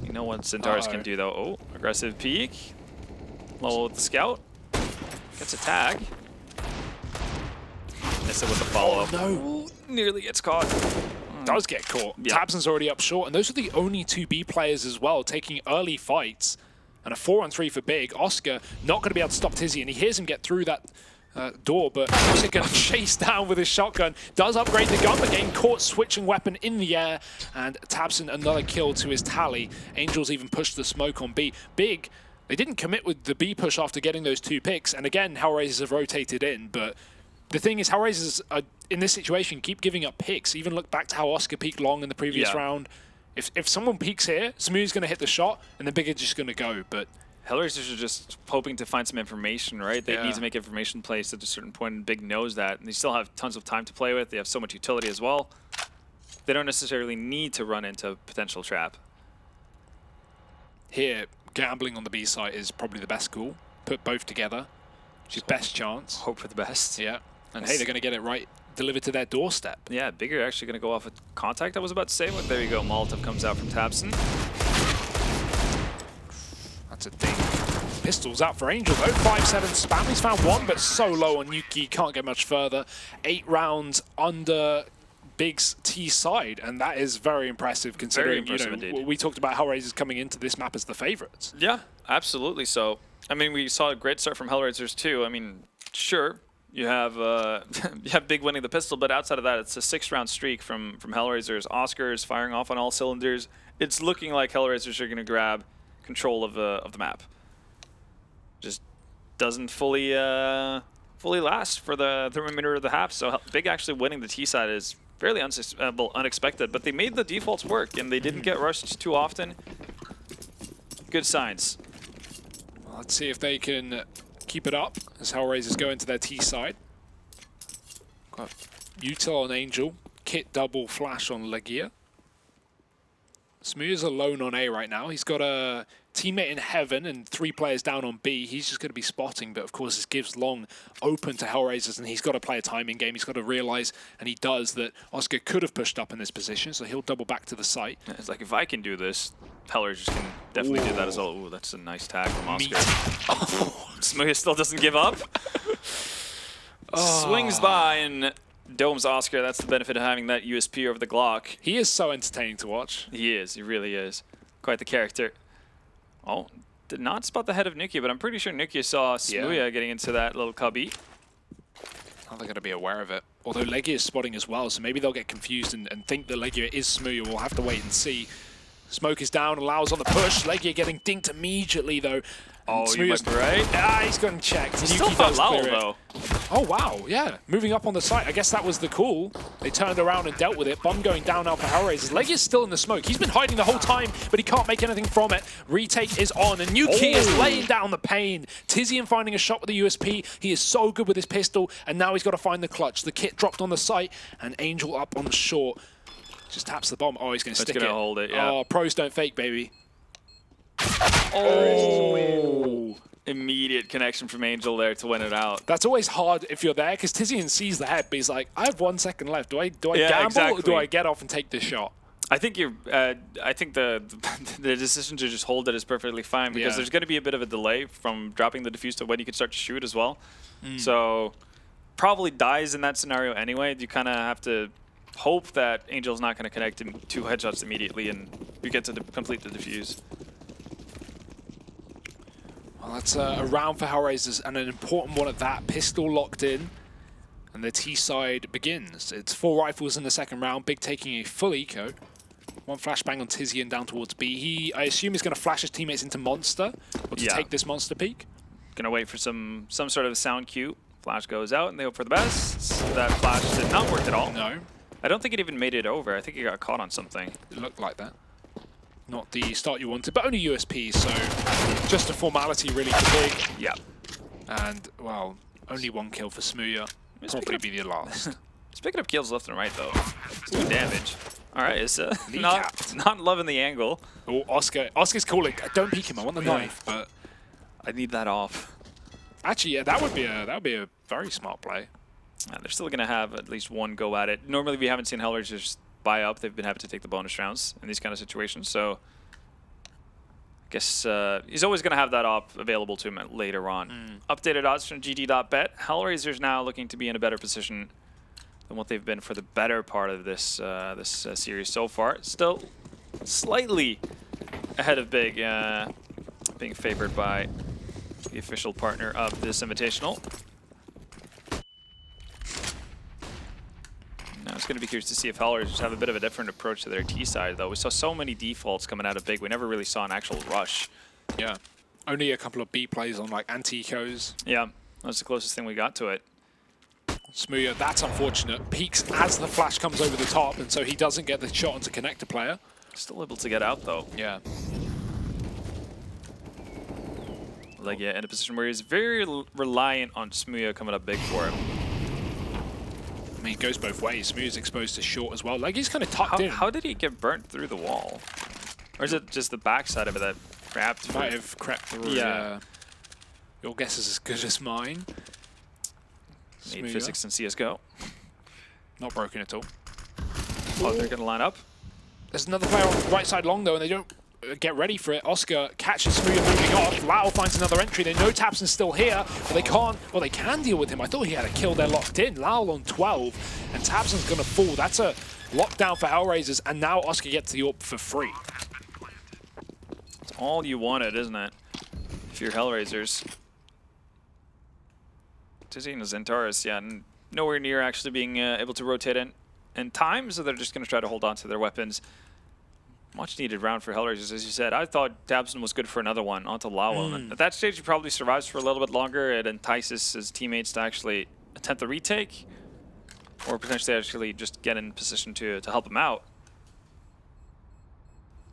You know what Xantares can do though. Oh, aggressive peek. Low with the scout. Gets a tag. Missed it with the follow-up. Oh, no. Ooh, nearly gets caught. Does get caught. Yeah. Tabson's already up short, and those are the only 2 B players as well, taking early fights. And a 4-on-3 for Big. Oscar not going to be able to stop Tizzy, and he hears him get through that door, but Oscar going to chase down with his shotgun. Does upgrade the gun, but getting caught switching weapon in the air, and Tabson another kill to his tally. Angels even pushed the smoke on B. Big, they didn't commit with the B push after getting those 2 picks, and again, HellRaisers have rotated in, but the thing is, HellRaisers in this situation keep giving up picks. Even look back to how Oscar peaked long in the previous round. If someone peeks here, Smooth's going to hit the shot, and the Big are just going to go. But HellRaisers are just hoping to find some information, right? They need to make information plays at a certain point, and Big knows that. And they still have tons of time to play with. They have so much utility as well. They don't necessarily need to run into a potential trap. Here, gambling on the B site is probably the best call. Put both together. Which is best chance. Hope for the best. Yeah. And hey, they're going to get it right. Delivered to their doorstep. Yeah, Big are actually going to go off a contact I was about to say. But there you go. Molotov comes out from Tabson. That's a thing. Pistols out for Angel though. 5-7 spam. He's found 1, but so low on Yuki. Can't get much further. 8 rounds under Big's T side, and that is very impressive considering, very impressive, we talked about HellRaisers coming into this map as the favorites. Yeah, absolutely. So, I mean, we saw a great start from HellRaisers too. I mean, sure. You have you have Big winning the pistol, but outside of that, it's a 6-round streak from HellRaisers. Oscar is firing off on all cylinders. It's looking like HellRaisers are going to grab control of the map. Just doesn't fully last for the remainder of the half. So Big actually winning the T side is fairly unexpected, but they made the defaults work and they didn't get rushed too often. Good signs. Well, let's see if they can keep it up as HellRaisers go into their T side. Got Util on Angel, Kit double flash on Legia. Smooth's alone on A right now. He's got a teammate in Heaven and 3 players down on B. He's just going to be spotting, but of course this gives Long open to HellRaisers, and he's got to play a timing game. He's got to realize, and he does, that Oscar could have pushed up in this position, so he'll double back to the site. It's like, if I can do this, HellRaisers can definitely do that as well. Ooh, that's a nice tag from Oscar. Smooth still doesn't give up. Swings by and domes Oscar. That's the benefit of having that USP over the Glock. He is so entertaining to watch. He is. He really is. Quite the character. Oh, did not spot the head of Nukia, but I'm pretty sure Nukia saw Smooya getting into that little cubby. Oh, they're going to be aware of it. Although Legia is spotting as well, so maybe they'll get confused and think that Legia is Smooya. We'll have to wait and see. Smoke is down, allows on the push. Legia getting dinked immediately, though. Oh, you might be right. Ah, he's gotten checked. He still found Lowell, though. Oh, wow, yeah. Moving up on the site. I guess that was the call. They turned around and dealt with it. Bomb going down now for HellRaisers. Legia's still in the smoke. He's been hiding the whole time, but he can't make anything from it. Retake is on, and Nuki is laying down the pain. Tizian finding a shot with the USP. He is so good with his pistol, and now he's got to find the clutch. The kit dropped on the site, and Angel up on the short. Just taps the bomb. Oh, he's going to stick it. That's going to hold it, yeah. Oh, pros don't fake, baby. Oh! Immediate connection from Angel there to win it out. That's always hard if you're there, because Tizian sees the head, but he's like, I have 1 second left. Do I gamble exactly. or do I get off and take this shot? I think I think the decision to just hold it is perfectly fine, because there's going to be a bit of a delay from dropping the defuse to when you can start to shoot as well. So probably dies in that scenario anyway. You kind of have to hope that Angel's not going to connect him 2 headshots immediately and you get to complete the defuse. Well, that's a round for HellRaisers, and an important one at that. Pistol locked in, and the T side begins. It's 4 rifles in the second round. Big taking a full eco. One flashbang on Tizian down towards B. I assume he's going to flash his teammates into Monster, or to take this Monster peak. Gonna wait for some sort of sound cue. Flash goes out, and they hope for the best. That flash did not work at all. No. I don't think it even made it over. I think he got caught on something. It looked like that. Not the start you wanted, but only USP, so just a formality really for Big. Yeah. And, well, only 1 kill for Smooya. Probably be the last. He's picking up kills left and right, though. It's good damage. All right, it's not loving the angle. Oh, Oscar's calling. Don't peek him. I want the knife, but I need that off. Actually, yeah, that would be a very smart play. And they're still gonna have at least one go at it. Normally, we haven't seen HellRaisers buy up. They've been happy to take the bonus rounds in these kind of situations. So, I guess he's always gonna have that op available to him later on. Updated odds from GG.Bet. HellRaisers now looking to be in a better position than what they've been for the better part of this series so far. Still slightly ahead of Big, being favored by the official partner of this invitational. Now it's going to be curious to see if HellRaisers have a bit of a different approach to their T side, though. We saw so many defaults coming out of Big. We never really saw an actual rush. Yeah. Only a couple of B plays on like anti-ecos. Yeah, that's the closest thing we got to it. Smooya, that's unfortunate. Peaks as the flash comes over the top, and so he doesn't get the shot onto connector player. Still able to get out, though. Yeah. Like, yeah, in a position where he's very reliant on Smooya coming up big for him. I mean, it goes both ways. Smooya's exposed to short as well. Like, he's kind of tucked in. How did he get burnt through the wall? Or is it just the backside of it that crept? Might have crept through. Yeah. Your guess is as good as mine. Need physics in CSGO. Not broken at all. Oh, they're going to line up. There's another player on the right side long, though, and they don't get ready for it. Oscar catches Smooya moving off. Lau finds another entry. They know Tabson's still here, but they can't. Well, they can deal with him. I thought he had a kill there locked in. Lau on 12, and Tabson's going to fall. That's a lockdown for HellRaisers, and now Oscar gets the AWP for free. It's all you wanted, isn't it? If you're HellRaisers. Tizzy and Zentaris, yeah, nowhere near actually being able to rotate in time, so they're just going to try to hold on to their weapons. Much needed round for HellRaisers, as you said. I thought Tabson was good for another one onto Lawel. At that stage, he probably survives for a little bit longer. It entices his teammates to actually attempt the retake, or potentially actually just get in position to help him out.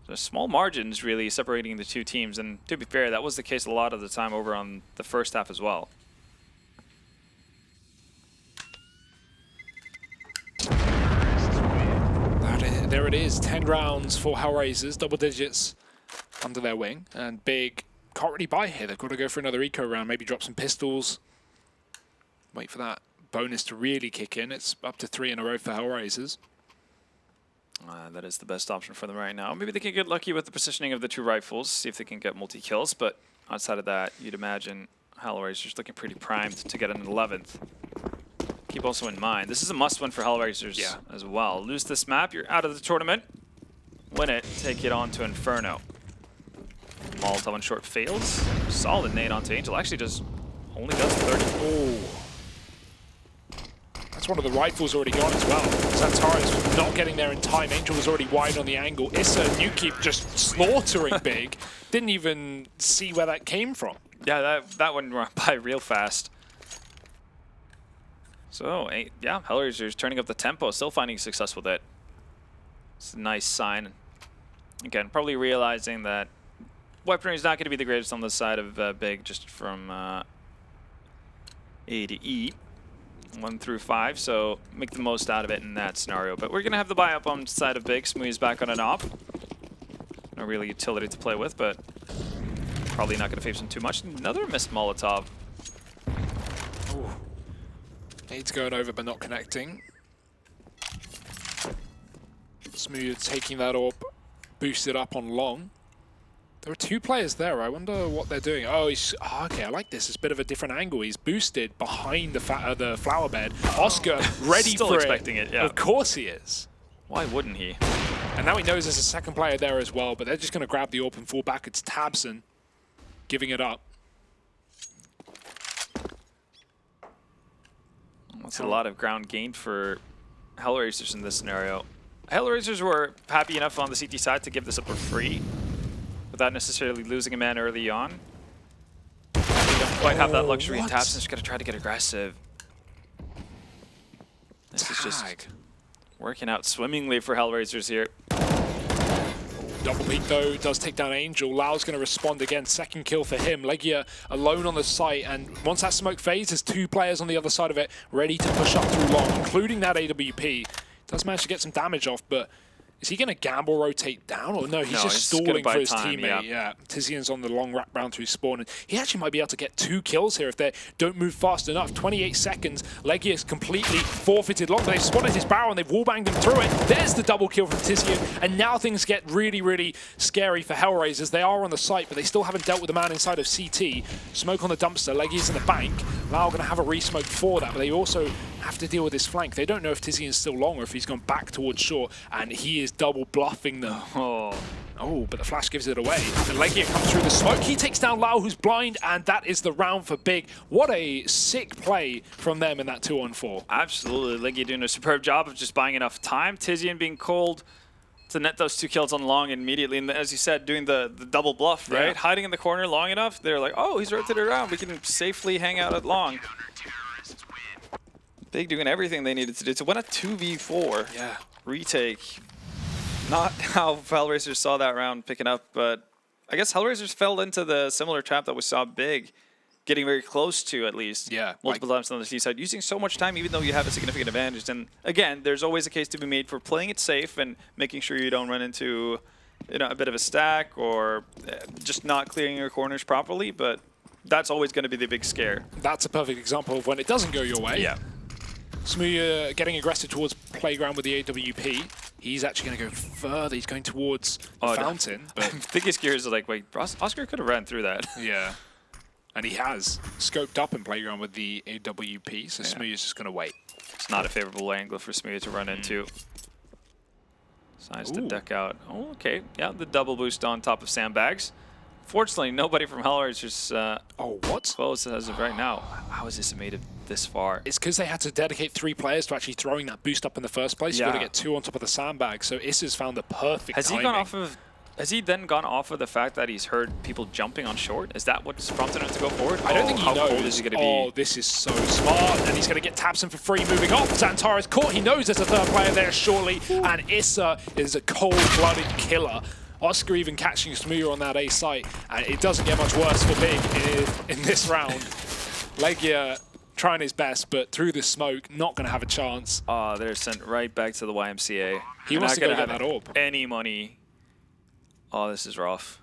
So small margins really separating the two teams, and to be fair, that was the case a lot of the time over on the first half as well. There it is, 10 rounds for HellRaisers, double digits under their wing, and Big can't really buy here. They've got to go for another eco round, maybe drop some pistols. Wait for that bonus to really kick in. It's up to 3 in a row for HellRaisers. That is the best option for them right now. Maybe they can get lucky with the positioning of the two rifles, see if they can get multi-kills, but outside of that, you'd imagine HellRaisers looking pretty primed to get an 11th. Keep also in mind, this is a must-win for HellRaisers as well. Lose this map, you're out of the tournament. Win it, take it on to Inferno. Molotov on short fails. Solid nade onto Angel. Actually only does 30. Oh. That's one of the rifles already gone as well. Zantara's not getting there in time. Angel was already wide on the angle. Issa, Nukeep just slaughtering Big. Didn't even see where that came from. Yeah, that one ran by real fast. So, yeah, HellRaisers turning up the tempo, still finding success with it. It's a nice sign. Again, probably realizing that weaponry is not going to be the greatest on the side of Big, just from A to E, 1 through 5. So make the most out of it in that scenario. But we're going to have the buy up on the side of Big. Smoothie's back on an op. No real utility to play with, but probably not going to face him too much. Another missed Molotov. Ooh. Nade's going over but not connecting. Smooth taking that AWP, boosted up on long. There are 2 players there. I wonder what they're doing. Oh, okay, I like this. It's a bit of a different angle. He's boosted behind the flower bed. Oscar ready Still for expecting it, yeah. Of course he is. Why wouldn't he? And now he knows there's a second player there as well, but they're just going to grab the AWP and fall back. It's Tabson giving it up. That's a lot of ground gained for HellRaisers in this scenario. HellRaisers were happy enough on the CT side to give this up for free without necessarily losing a man early on. They don't quite have that luxury. And Tapson's just going to try to get aggressive. This is just working out swimmingly for HellRaisers here. Double peek though does take down Angel. Lau's going to respond again. Second kill for him. Legia alone on the site, and once that smoke fades, there's 2 players on the other side of it ready to push up through long, including that AWP. Does manage to get some damage off, but is he going to gamble rotate down? Or no, he's just stalling for his teammate. Yeah, Tizian's on the long wrap round through spawn, and he actually might be able to get 2 kills here if they don't move fast enough. 28 seconds. Legia's completely forfeited long, but they've spotted his barrel and they've wallbanged him through it. There's the double kill from Tizian, and now things get really, really scary for HellRaisers. They are on the site, but they still haven't dealt with the man inside of CT. Smoke on the dumpster. Legia's in the bank. Lau going to have a resmoke for that, but they also have to deal with this flank. They don't know if Tizian's still long or if he's gone back towards short, and he is double bluffing them. Oh, but the flash gives it away. And Legia comes through the smoke. He takes down Lau, who's blind, and that is the round for Big. What a sick play from them in that 2-on-4. Absolutely. Legia doing a superb job of just buying enough time. Tizian being cold to net those 2 kills on long immediately. And as you said, doing the double bluff, right? Yeah. Hiding in the corner long enough, they're like, oh, he's rotated around. We can safely hang out at long. Big doing everything they needed to do to win a 2v4 retake. Not how HellRaisers saw that round picking up, but I guess HellRaisers fell into the similar trap that we saw Big getting very close to, at least. Yeah. Multiple times on the C side, using so much time even though you have a significant advantage. And again, there's always a case to be made for playing it safe and making sure you don't run into a bit of a stack or just not clearing your corners properly, but that's always going to be the big scare. That's a perfect example of when it doesn't go your way. Yeah. Smooya getting aggressive towards playground with the AWP. He's actually going to go further. He's going towards the fountain. But I think his gear is like, wait, Oscar could have ran through that. Yeah. And he has scoped up in playground with the AWP, so Smooya's just going to wait. It's not a favorable angle for Smooya to run into. Decides to deck out. Oh, okay. Yeah, the double boost on top of sandbags. Fortunately, nobody from HellRaisers close as of right now. How is this made it this far? It's because they had to dedicate 3 players to actually throwing that boost up in the first place. You got to get 2 on top of the sandbag. So Issa's found the perfect timing. Has he then gone off of the fact that he's heard people jumping on short? Is that what's prompted him to go forward? I don't think he knows. How cold is he going to be? Oh, this is so smart. And he's going to get Tapson for free moving off. Xantara's caught. He knows there's a 3rd player there shortly. And Issa is a cold-blooded killer. Oscar even catching Smooya on that A site. And it doesn't get much worse for Big in this round. Legia trying his best, but through the smoke, not going to have a chance. Oh, they're sent right back to the YMCA. He wants to go get that orb. Any money. Oh, this is rough.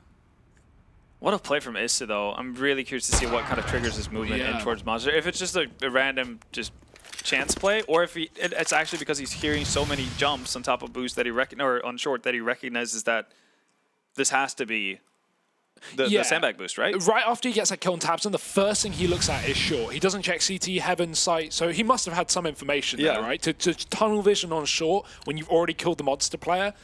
What a play from Issa, though. I'm really curious to see what kind of triggers his movement in towards Monster. If it's just a random chance play, or if it's actually because he's hearing so many jumps on top of boost that or on short that he recognizes that this has to be the sandbag boost, right? Right after he gets that kill on Tabson, the first thing he looks at is short. He doesn't check CT, heaven, sight, so he must have had some information there, right? To tunnel vision on short when you've already killed the monster player.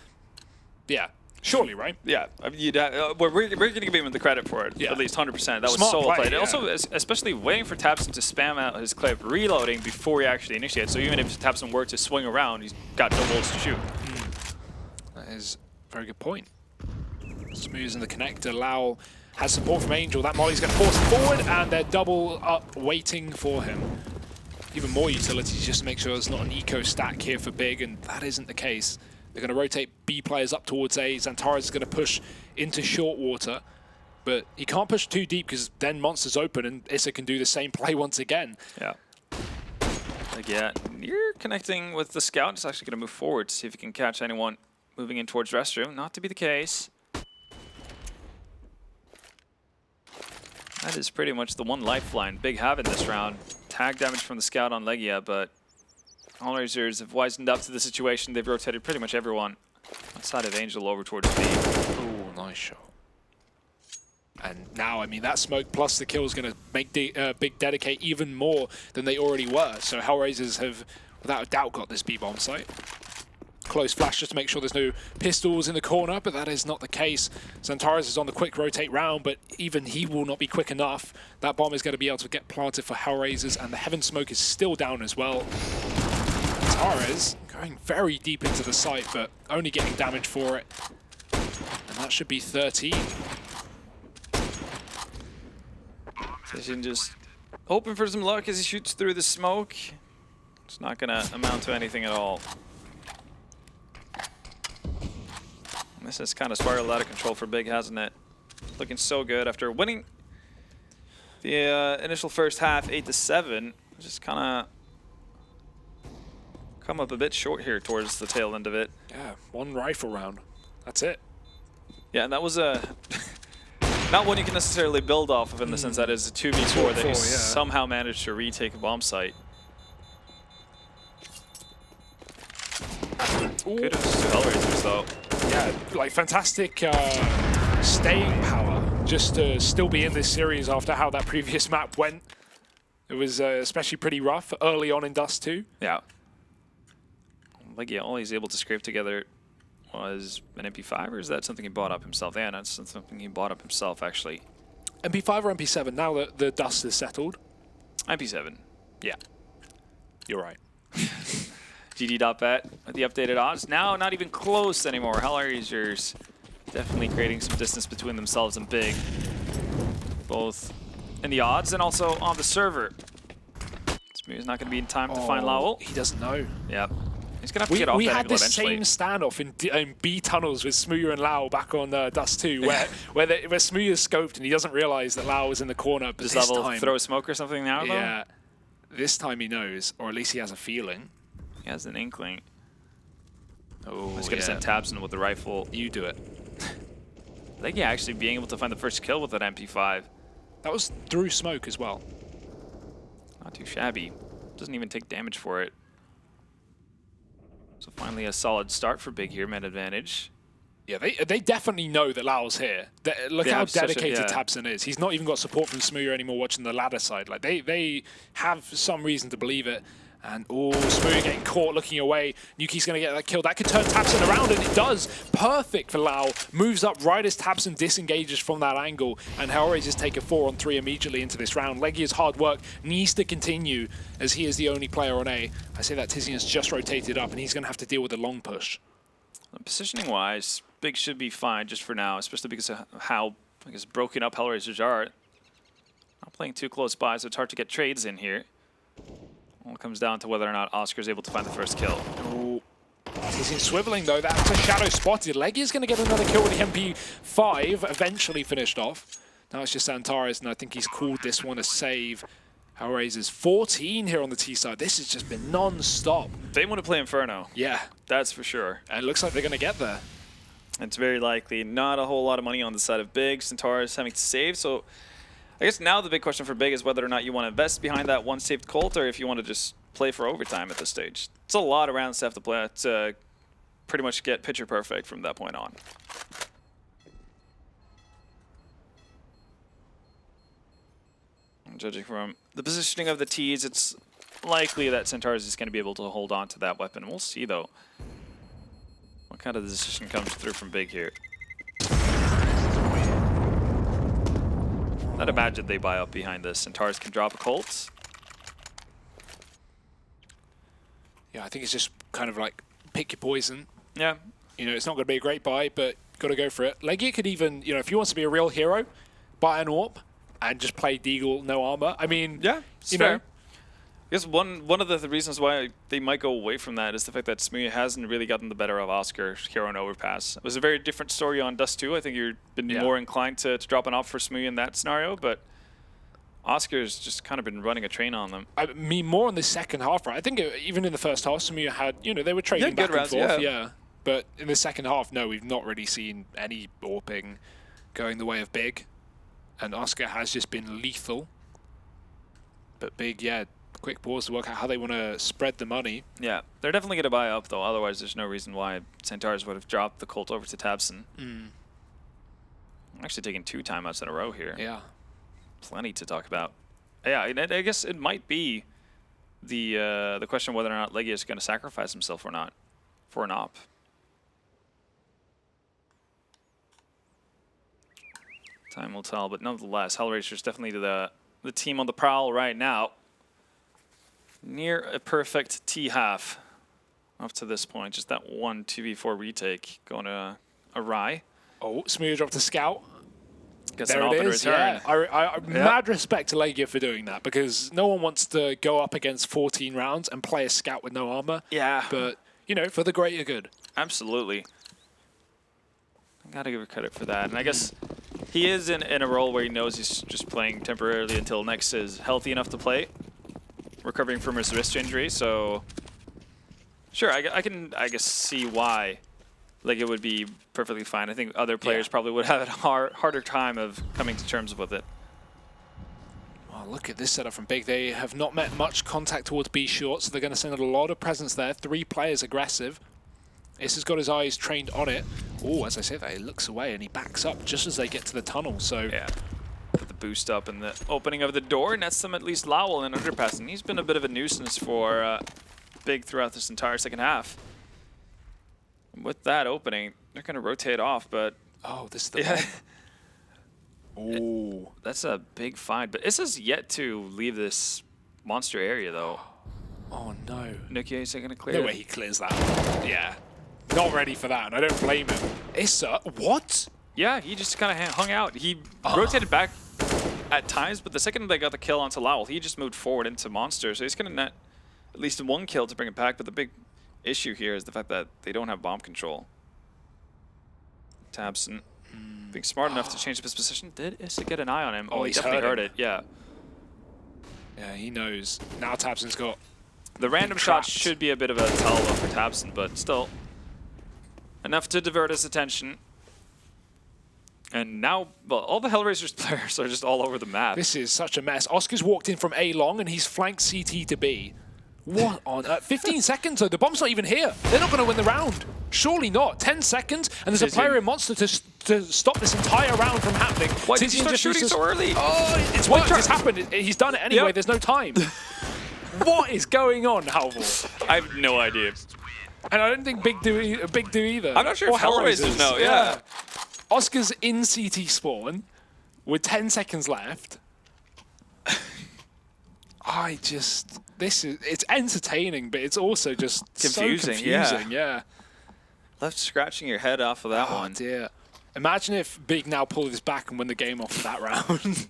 Yeah. Surely, right? Yeah. I mean, we're going to give him the credit for it, at least 100%. That was so well played. Also, especially waiting for Tapson to spam out his clip, reloading before he actually initiates. So even if Tapson were to swing around, he's got no bullets to shoot. That is a very good point. Smooths in the connector. Lau has support from Angel. That Molly's going to force it forward, and they're double up waiting for him. Even more utilities just to make sure there's not an eco stack here for Big, and that isn't the case. They're going to rotate B players up towards A. Xantara's going to push into short water, but he can't push too deep because then Monster's open and Issa can do the same play once again. Yeah. You're connecting with the scout. It's actually going to move forward to see if he can catch anyone moving in towards restroom. Not to be the case. That is pretty much the one lifeline Big have in this round. Tag damage from the scout on Legia, but HellRaisers have wisened up to the situation. They've rotated pretty much everyone outside of Angel over towards B. Oh, nice shot. And now, I mean, that smoke plus the kill is going to make Big dedicate even more than they already were. So HellRaisers have, without a doubt, got this B-bomb site. Close flash just to make sure there's no pistols in the corner, but that is not the case. Xantara's is on the quick rotate round, but even he will not be quick enough. That bomb is going to be able to get planted for HellRaisers, and the Heaven Smoke is still down as well. Antares going very deep into the site, but only getting damage for it. And that should be 13. Session just hoping for some luck as he shoots through the smoke. It's not going to amount to anything at all. And this has kind of spiraled out of control for Big, hasn't it? Looking so good after winning the initial first half 8-7. Just kind of come up a bit short here towards the tail end of it. Yeah, one rifle round. That's it. Yeah, and that was a not one you can necessarily build off of in the sense that it's a 2v4 that you somehow managed to retake a bomb site. Kudos to HellRaisers though. Yeah, like fantastic staying power just to still be in this series after how that previous map went. It was especially pretty rough early on in Dust 2. Yeah. Like, yeah, all he's able to scrape together was an MP5, or is that something he bought up himself? Yeah, that's something he bought up himself, actually. MP5 or MP7, now that the dust is settled? MP7. Yeah. You're right. GG.Bet with the updated odds. Now, not even close anymore. HellRaisers definitely creating some distance between themselves and Big. Both in the odds and also on the server. Smooth's not going to be in time to find Lowell. He doesn't know. Yep. He's going to have to get off that angle eventually. We had this same standoff in B tunnels with Smooth and Lau back on Dust 2, where Smooth is scoped and he doesn't realize that Lau is in the corner. But this level throw a smoke or something now, though? Yeah. This time he knows, or at least he has a feeling. He has an inkling. Oh, he's going to send Tabson with the rifle. You do it. I think yeah, actually being able to find the first kill with that MP5. That was through smoke as well. Not too shabby. Doesn't even take damage for it. So finally a solid start for Big here, man advantage. Yeah, they definitely know that Lau's here. Look how dedicated Tabson is. He's not even got support from Smooth anymore watching the ladder side. Like they have some reason to believe it. And Smooth getting caught looking away. Nuki's going to get that kill. That could turn Tabson around, and it does. Perfect for Lau. Moves up right as Tabson disengages from that angle. And HellRaisers take a 4-on-3 immediately into this round. Legia's hard work needs to continue as he is the only player on A. I say that Tizian's just rotated up, and he's going to have to deal with a long push. Positioning-wise, Big should be fine just for now, especially because of how, I guess, broken up HellRaisers are. Not playing too close by, so it's hard to get trades in here. Well, it comes down to whether or not Oscar's able to find the first kill. Oh, he's swiveling though. That's a shadow spotted. Legia's going to get another kill with the MP5, eventually finished off. Now it's just Antares, and I think he's called this one a save. HellRaisers 14 here on the T side. This has just been non-stop. They want to play Inferno. Yeah. That's for sure. And it looks like they're going to get there. It's very likely. Not a whole lot of money on the side of Big. Antares having to save, so I guess now the big question for Big is whether or not you want to invest behind that one saved Colt or if you want to just play for overtime at this stage. It's a lot of rounds to have to play to pretty much get picture perfect from that point on. Judging from the positioning of the Ts, it's likely that Centaurus is going to be able to hold on to that weapon. We'll see, though, what kind of decision comes through from Big here. I'd imagine they buy up behind this. Centaurus can drop a Colt. Yeah, I think it's just kind of like pick your poison. Yeah. You know, it's not going to be a great buy, but got to go for it. Legia could even, you know, if he wants to be a real hero, buy an AWP and just play Deagle, no armor. I mean, yeah, you know. I guess one of the reasons why they might go away from that is the fact that Smooth hasn't really gotten the better of Oscar here on Overpaas. It was a very different story on Dust 2. I think you've been more inclined to drop an off for Smooth in that scenario, but Oscar's just kind of been running a train on them. I mean, more in the second half, right? I think even in the first half, Smooth had, you know, they were trading back and forth. Yeah. But in the second half, no, we've not really seen any AWPing going the way of Big. And Oscar has just been lethal. But Big, yeah, quick pause to work out how they want to spread the money. Yeah, they're definitely going to buy up, though. Otherwise, there's no reason why Centaurus would have dropped the Colt over to Tabson. I'm actually taking 2 timeouts in a row here. Yeah. Plenty to talk about. Yeah, I guess it might be the question whether or not Legia is going to sacrifice himself or not for an op. Time will tell, but nonetheless, HellRaisers definitely the team on the prowl right now. Near a perfect T half up to this point. Just that one 2v4 retake going awry. Oh, Smooth dropped a scout. Gets There an it open is. return. Yeah. Mad respect to Legia for doing that, because no one wants to go up against 14 rounds and play a scout with no armor. Yeah. But, you know, for the greater good. Absolutely. I gotta give her credit for that. And I guess he is in a role where he knows he's just playing temporarily until Nex is healthy enough to play. Recovering from his wrist injury, so... Sure, I can, I guess, see why. Like, it would be perfectly fine. I think other players probably would have a harder time of coming to terms with it. Oh, look at this setup from Big. They have not met much contact towards B short, so they're going to send a lot of presence there. 3 players aggressive. Ace has got his eyes trained on it. Oh, as I say that, he looks away and he backs up just as they get to the tunnel. So yeah, put the boost up and the opening of the door nets them at least Lowell and Underpass, and he's been a bit of a nuisance for Big throughout this entire second half. With that opening, they're going to rotate off, but oh, this is the oh, that's a big find. But this is yet to leave this monster area, though. Oh no, Nukia, is going to clear? No way he clears that. Yeah, not ready for that, and I don't blame him. Issa, what? Yeah, he just kind of hung out. He rotated back at times, but the second they got the kill onto Lowell, he just moved forward into Monster. So he's going to net at least 1 kill to bring it back. But the big issue here is the fact that they don't have bomb control. Tabson being smart enough to change up his position. Did Issa get an eye on him? Oh, he definitely heard it. Yeah. Yeah, he knows. Now Tabson's got... The random shot should be a bit of a tell for Tabson, but still enough to divert his attention. And now, well, all the HellRaisers players are just all over the map. This is such a mess. Oscar's walked in from A long and he's flanked CT to B. What on 15 seconds though? The bomb's not even here. They're not going to win the round. Surely not. 10 seconds and there's a player in Monster to stop this entire round from happening. Why did you start shooting so early? Oh, it's what just happened. He's done it anyway. Yep. There's no time. What is going on, Halvor? I have no idea. And I don't think Big do either. I'm not sure if HellRaisers know. Yeah. Oscar's in CT spawn with 10 seconds left. It's entertaining, but it's also just confusing. So confusing, yeah. Left scratching your head off of that one. Oh dear. Imagine if Big now pulled this back and win the game off of that round.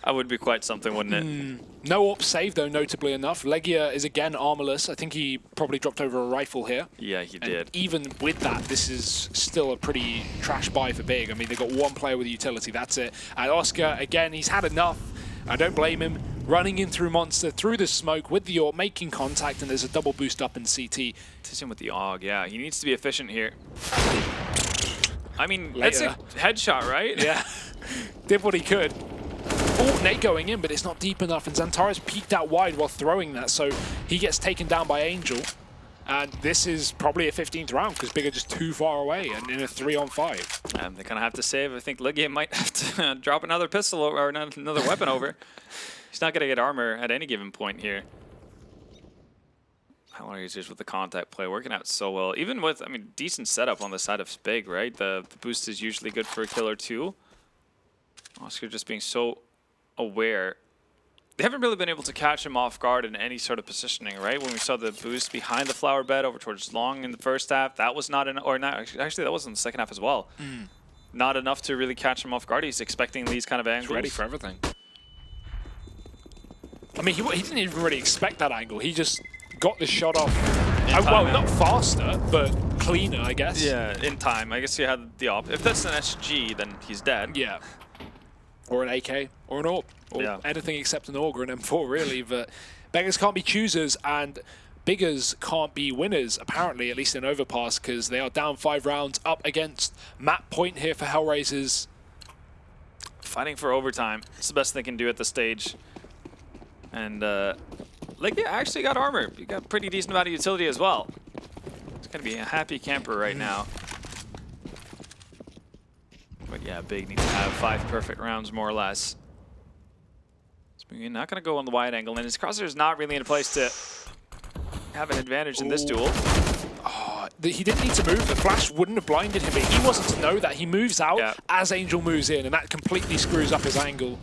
That would be quite something, wouldn't it? No AWP save, though, notably enough. Legia is again armorless. I think he probably dropped over a rifle here. Yeah, he did. Even with that, this is still a pretty trash buy for Big. I mean, they've got 1 player with utility, that's it. And Oscar, again, he's had enough. I don't blame him. Running in through Monster, through the smoke, with the AWP, making contact, and there's a double boost up in CT. Tis him with the AUG, yeah. He needs to be efficient here. I mean, that's a headshot, right? Yeah. Did what he could. Oh, nade going in, but it's not deep enough, and Xantara's peeked out wide while throwing that, so he gets taken down by Angel. And this is probably a 15th round, because Big are just too far away, and in a 3-on-5. They kind of have to save. I think Legia might have to drop another pistol or another weapon over. He's not going to get armor at any given point here. HellRaisers with the contact play, working out so well. Even with, I mean, decent setup on the side of Big, right? The boost is usually good for a kill or 2. Oscar just being so aware. They haven't really been able to catch him off guard in any sort of positioning, right? When we saw the boost behind the flower bed over towards long in the first half, that was not enough, or not, actually that was in the second half as well. Not enough to really catch him off guard. He's expecting these kind of angles. He's ready for everything. I mean, he didn't even really expect that angle. He just got the shot off. Well, not faster, but cleaner, I guess. Yeah, in time. I guess he had the op. If that's an SG, then he's dead. Yeah. Or an AK, or an AWP, or anything except an AUG or an M4, really. But beggars can't be choosers, and biggers can't be winners, apparently, at least in Overpaas, because they are down 5 rounds up against map point here for HellRaisers. Fighting for overtime. It's the best they can do at this stage. And Legia actually got armor. You got pretty decent amount of utility as well. It's going to be a happy camper right now. But yeah, Big needs to have 5 perfect rounds, more or less. So you're not going to go on the wide angle, and his crosshair is not really in a place to have an advantage in this duel. Oh, he didn't need to move. The flash wouldn't have blinded him, but he wasn't to know that. He moves out as Angel moves in, and that completely screws up his angle.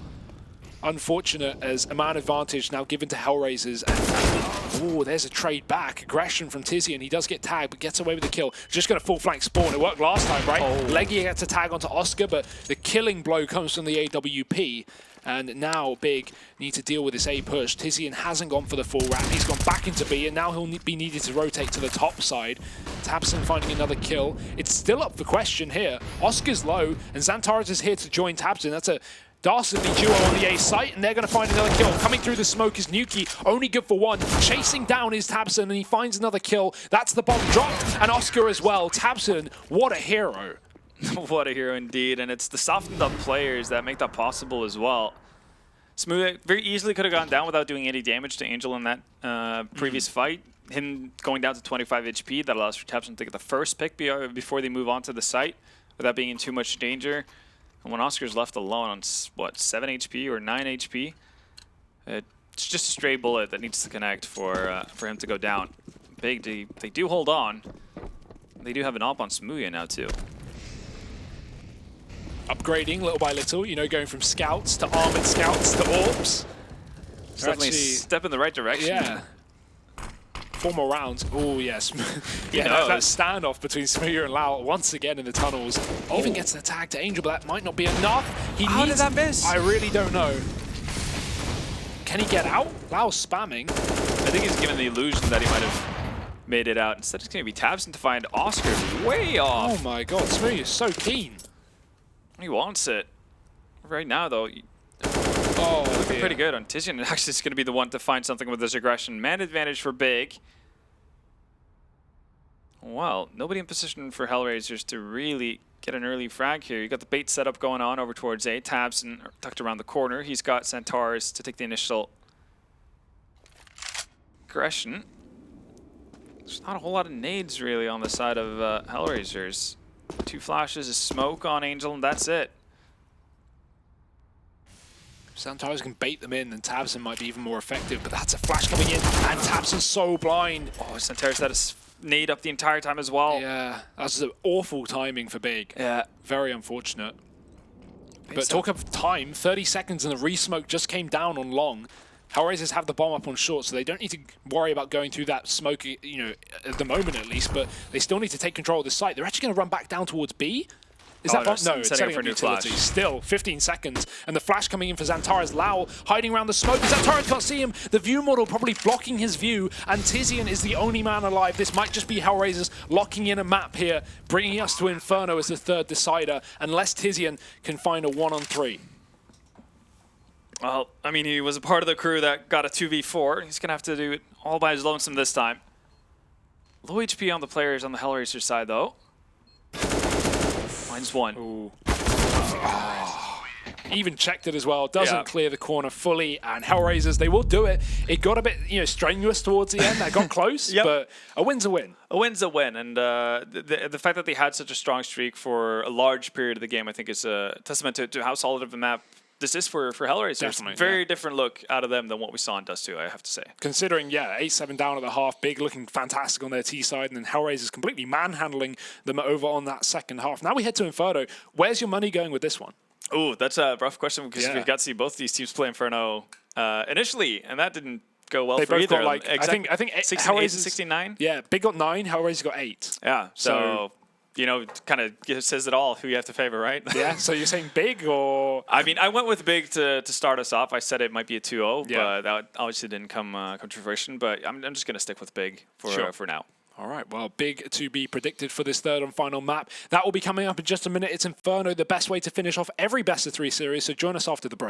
Unfortunate, as a man advantage now given to HellRaisers. Oh, there's a trade back. Aggression from Tizian. He does get tagged, but gets away with the kill. Just going to full flank spawn. It worked last time, right? Leggy gets a tag onto Oscar, but the killing blow comes from the AWP. And now Big need to deal with this A push. Tizian hasn't gone for the full wrap. He's gone back into B, and now he'll be needed to rotate to the top side. Tabson finding another kill. It's still up for question here. Oscar's low, and Xantares is here to join Tabson. That's a dastardly duo on the A site, and they're going to find another kill. Coming through the smoke is Nuki, only good for one. Chasing down is Tabson, and he finds another kill. That's the bomb dropped, and Oscar as well. Tabson, what a hero. What a hero indeed, and it's the softened up players that make that possible as well. Smooth very easily could have gone down without doing any damage to Angel in that previous fight. Him going down to 25 HP, that allows for Tabson to get the first pick before they move on to the site without being in too much danger. And when Oscar's left alone on, what, 7 HP or 9 HP, it's just a stray bullet that needs to connect for him to go down. Big, they do hold on. They do have an op on Smoothia now, too. Upgrading little by little, you know, going from scouts to armored scouts to AWPs. It's definitely a step in the right direction. Yeah. 4 more rounds. Oh, yes. Yeah, that standoff between Smoothia and Lau once again in the tunnels. Even gets the tag to Angel, but that might not be enough. How did that miss? I really don't know. Can he get out? Lau's spamming. I think he's given the illusion that he might have made it out. Instead, it's going to be Tabson to find Oscar way off. Oh my god, Smoothia is so keen. He wants it. Right now, though, looking pretty good on Tizian. Actually, it's going to be the one to find something with this aggression. Man advantage for Big. Well, nobody in position for HellRaisers to really get an early frag here. You got the bait setup going on over towards A. Tabson tucked around the corner. He's got Xantares to take the initial aggression. There's not a whole lot of nades, really, on the side of HellRaisers. 2 flashes of smoke on Angel, and that's it. Xantares can bait them in, and Tabson might be even more effective, but that's a flash coming in, and Tabson's so blind. Oh, Xantares had a nade up the entire time as well. Yeah, that's an awful timing for Big. Yeah. Very unfortunate. But talk of time, 30 seconds and the re-smoke just came down on long. HellRaisers have the bomb up on short, so they don't need to worry about going through that smoke, you know, at the moment at least, but they still need to take control of the site. They're actually going to run back down towards B. Is that bomb? No, it's setting up utility. Still, 15 seconds, and the flash coming in for Xantares. Lau hiding around the smoke. Xantares can't see him. The view model probably blocking his view, and Tizian is the only man alive. This might just be HellRaisers locking in a map here, bringing us to Inferno as the third decider, unless Tizian can find a 1-on-3. Well, I mean, he was a part of the crew that got a 2v4. He's going to have to do it all by his lonesome this time. Low HP on the players on the HellRaiser side, though. Finds one. Ooh. Even checked it as well. Doesn't clear the corner fully, and HellRaisers, they will do it. It got a bit, you know, strenuous towards the end. That got close, but a win's a win. A win's a win, and the fact that they had such a strong streak for a large period of the game, I think, is a testament to how solid of a map this is for HellRaisers. Definitely, very different look out of them than what we saw in Dust 2, I have to say. Considering, 8-7 down at the half, Big looking fantastic on their T side, and then HellRaisers completely manhandling them over on that second half. Now we head to Inferno. Where's your money going with this one? Oh, that's a rough question because we got to see both these teams play Inferno initially, and that didn't go well for either. Got like, I think 68 69? Yeah, Big got 9, HellRaisers got 8. Yeah, so you know, kind of says it all who you have to favor, right? Yeah, so you're saying Big or? I mean, I went with Big to start us off. I said it might be a 2-0, but that obviously didn't come to fruition. But I'm just going to stick with Big for now. All right, well, Big to be predicted for this third and final map. That will be coming up in just a minute. It's Inferno, the best way to finish off every best-of-3 series, so join us after the break.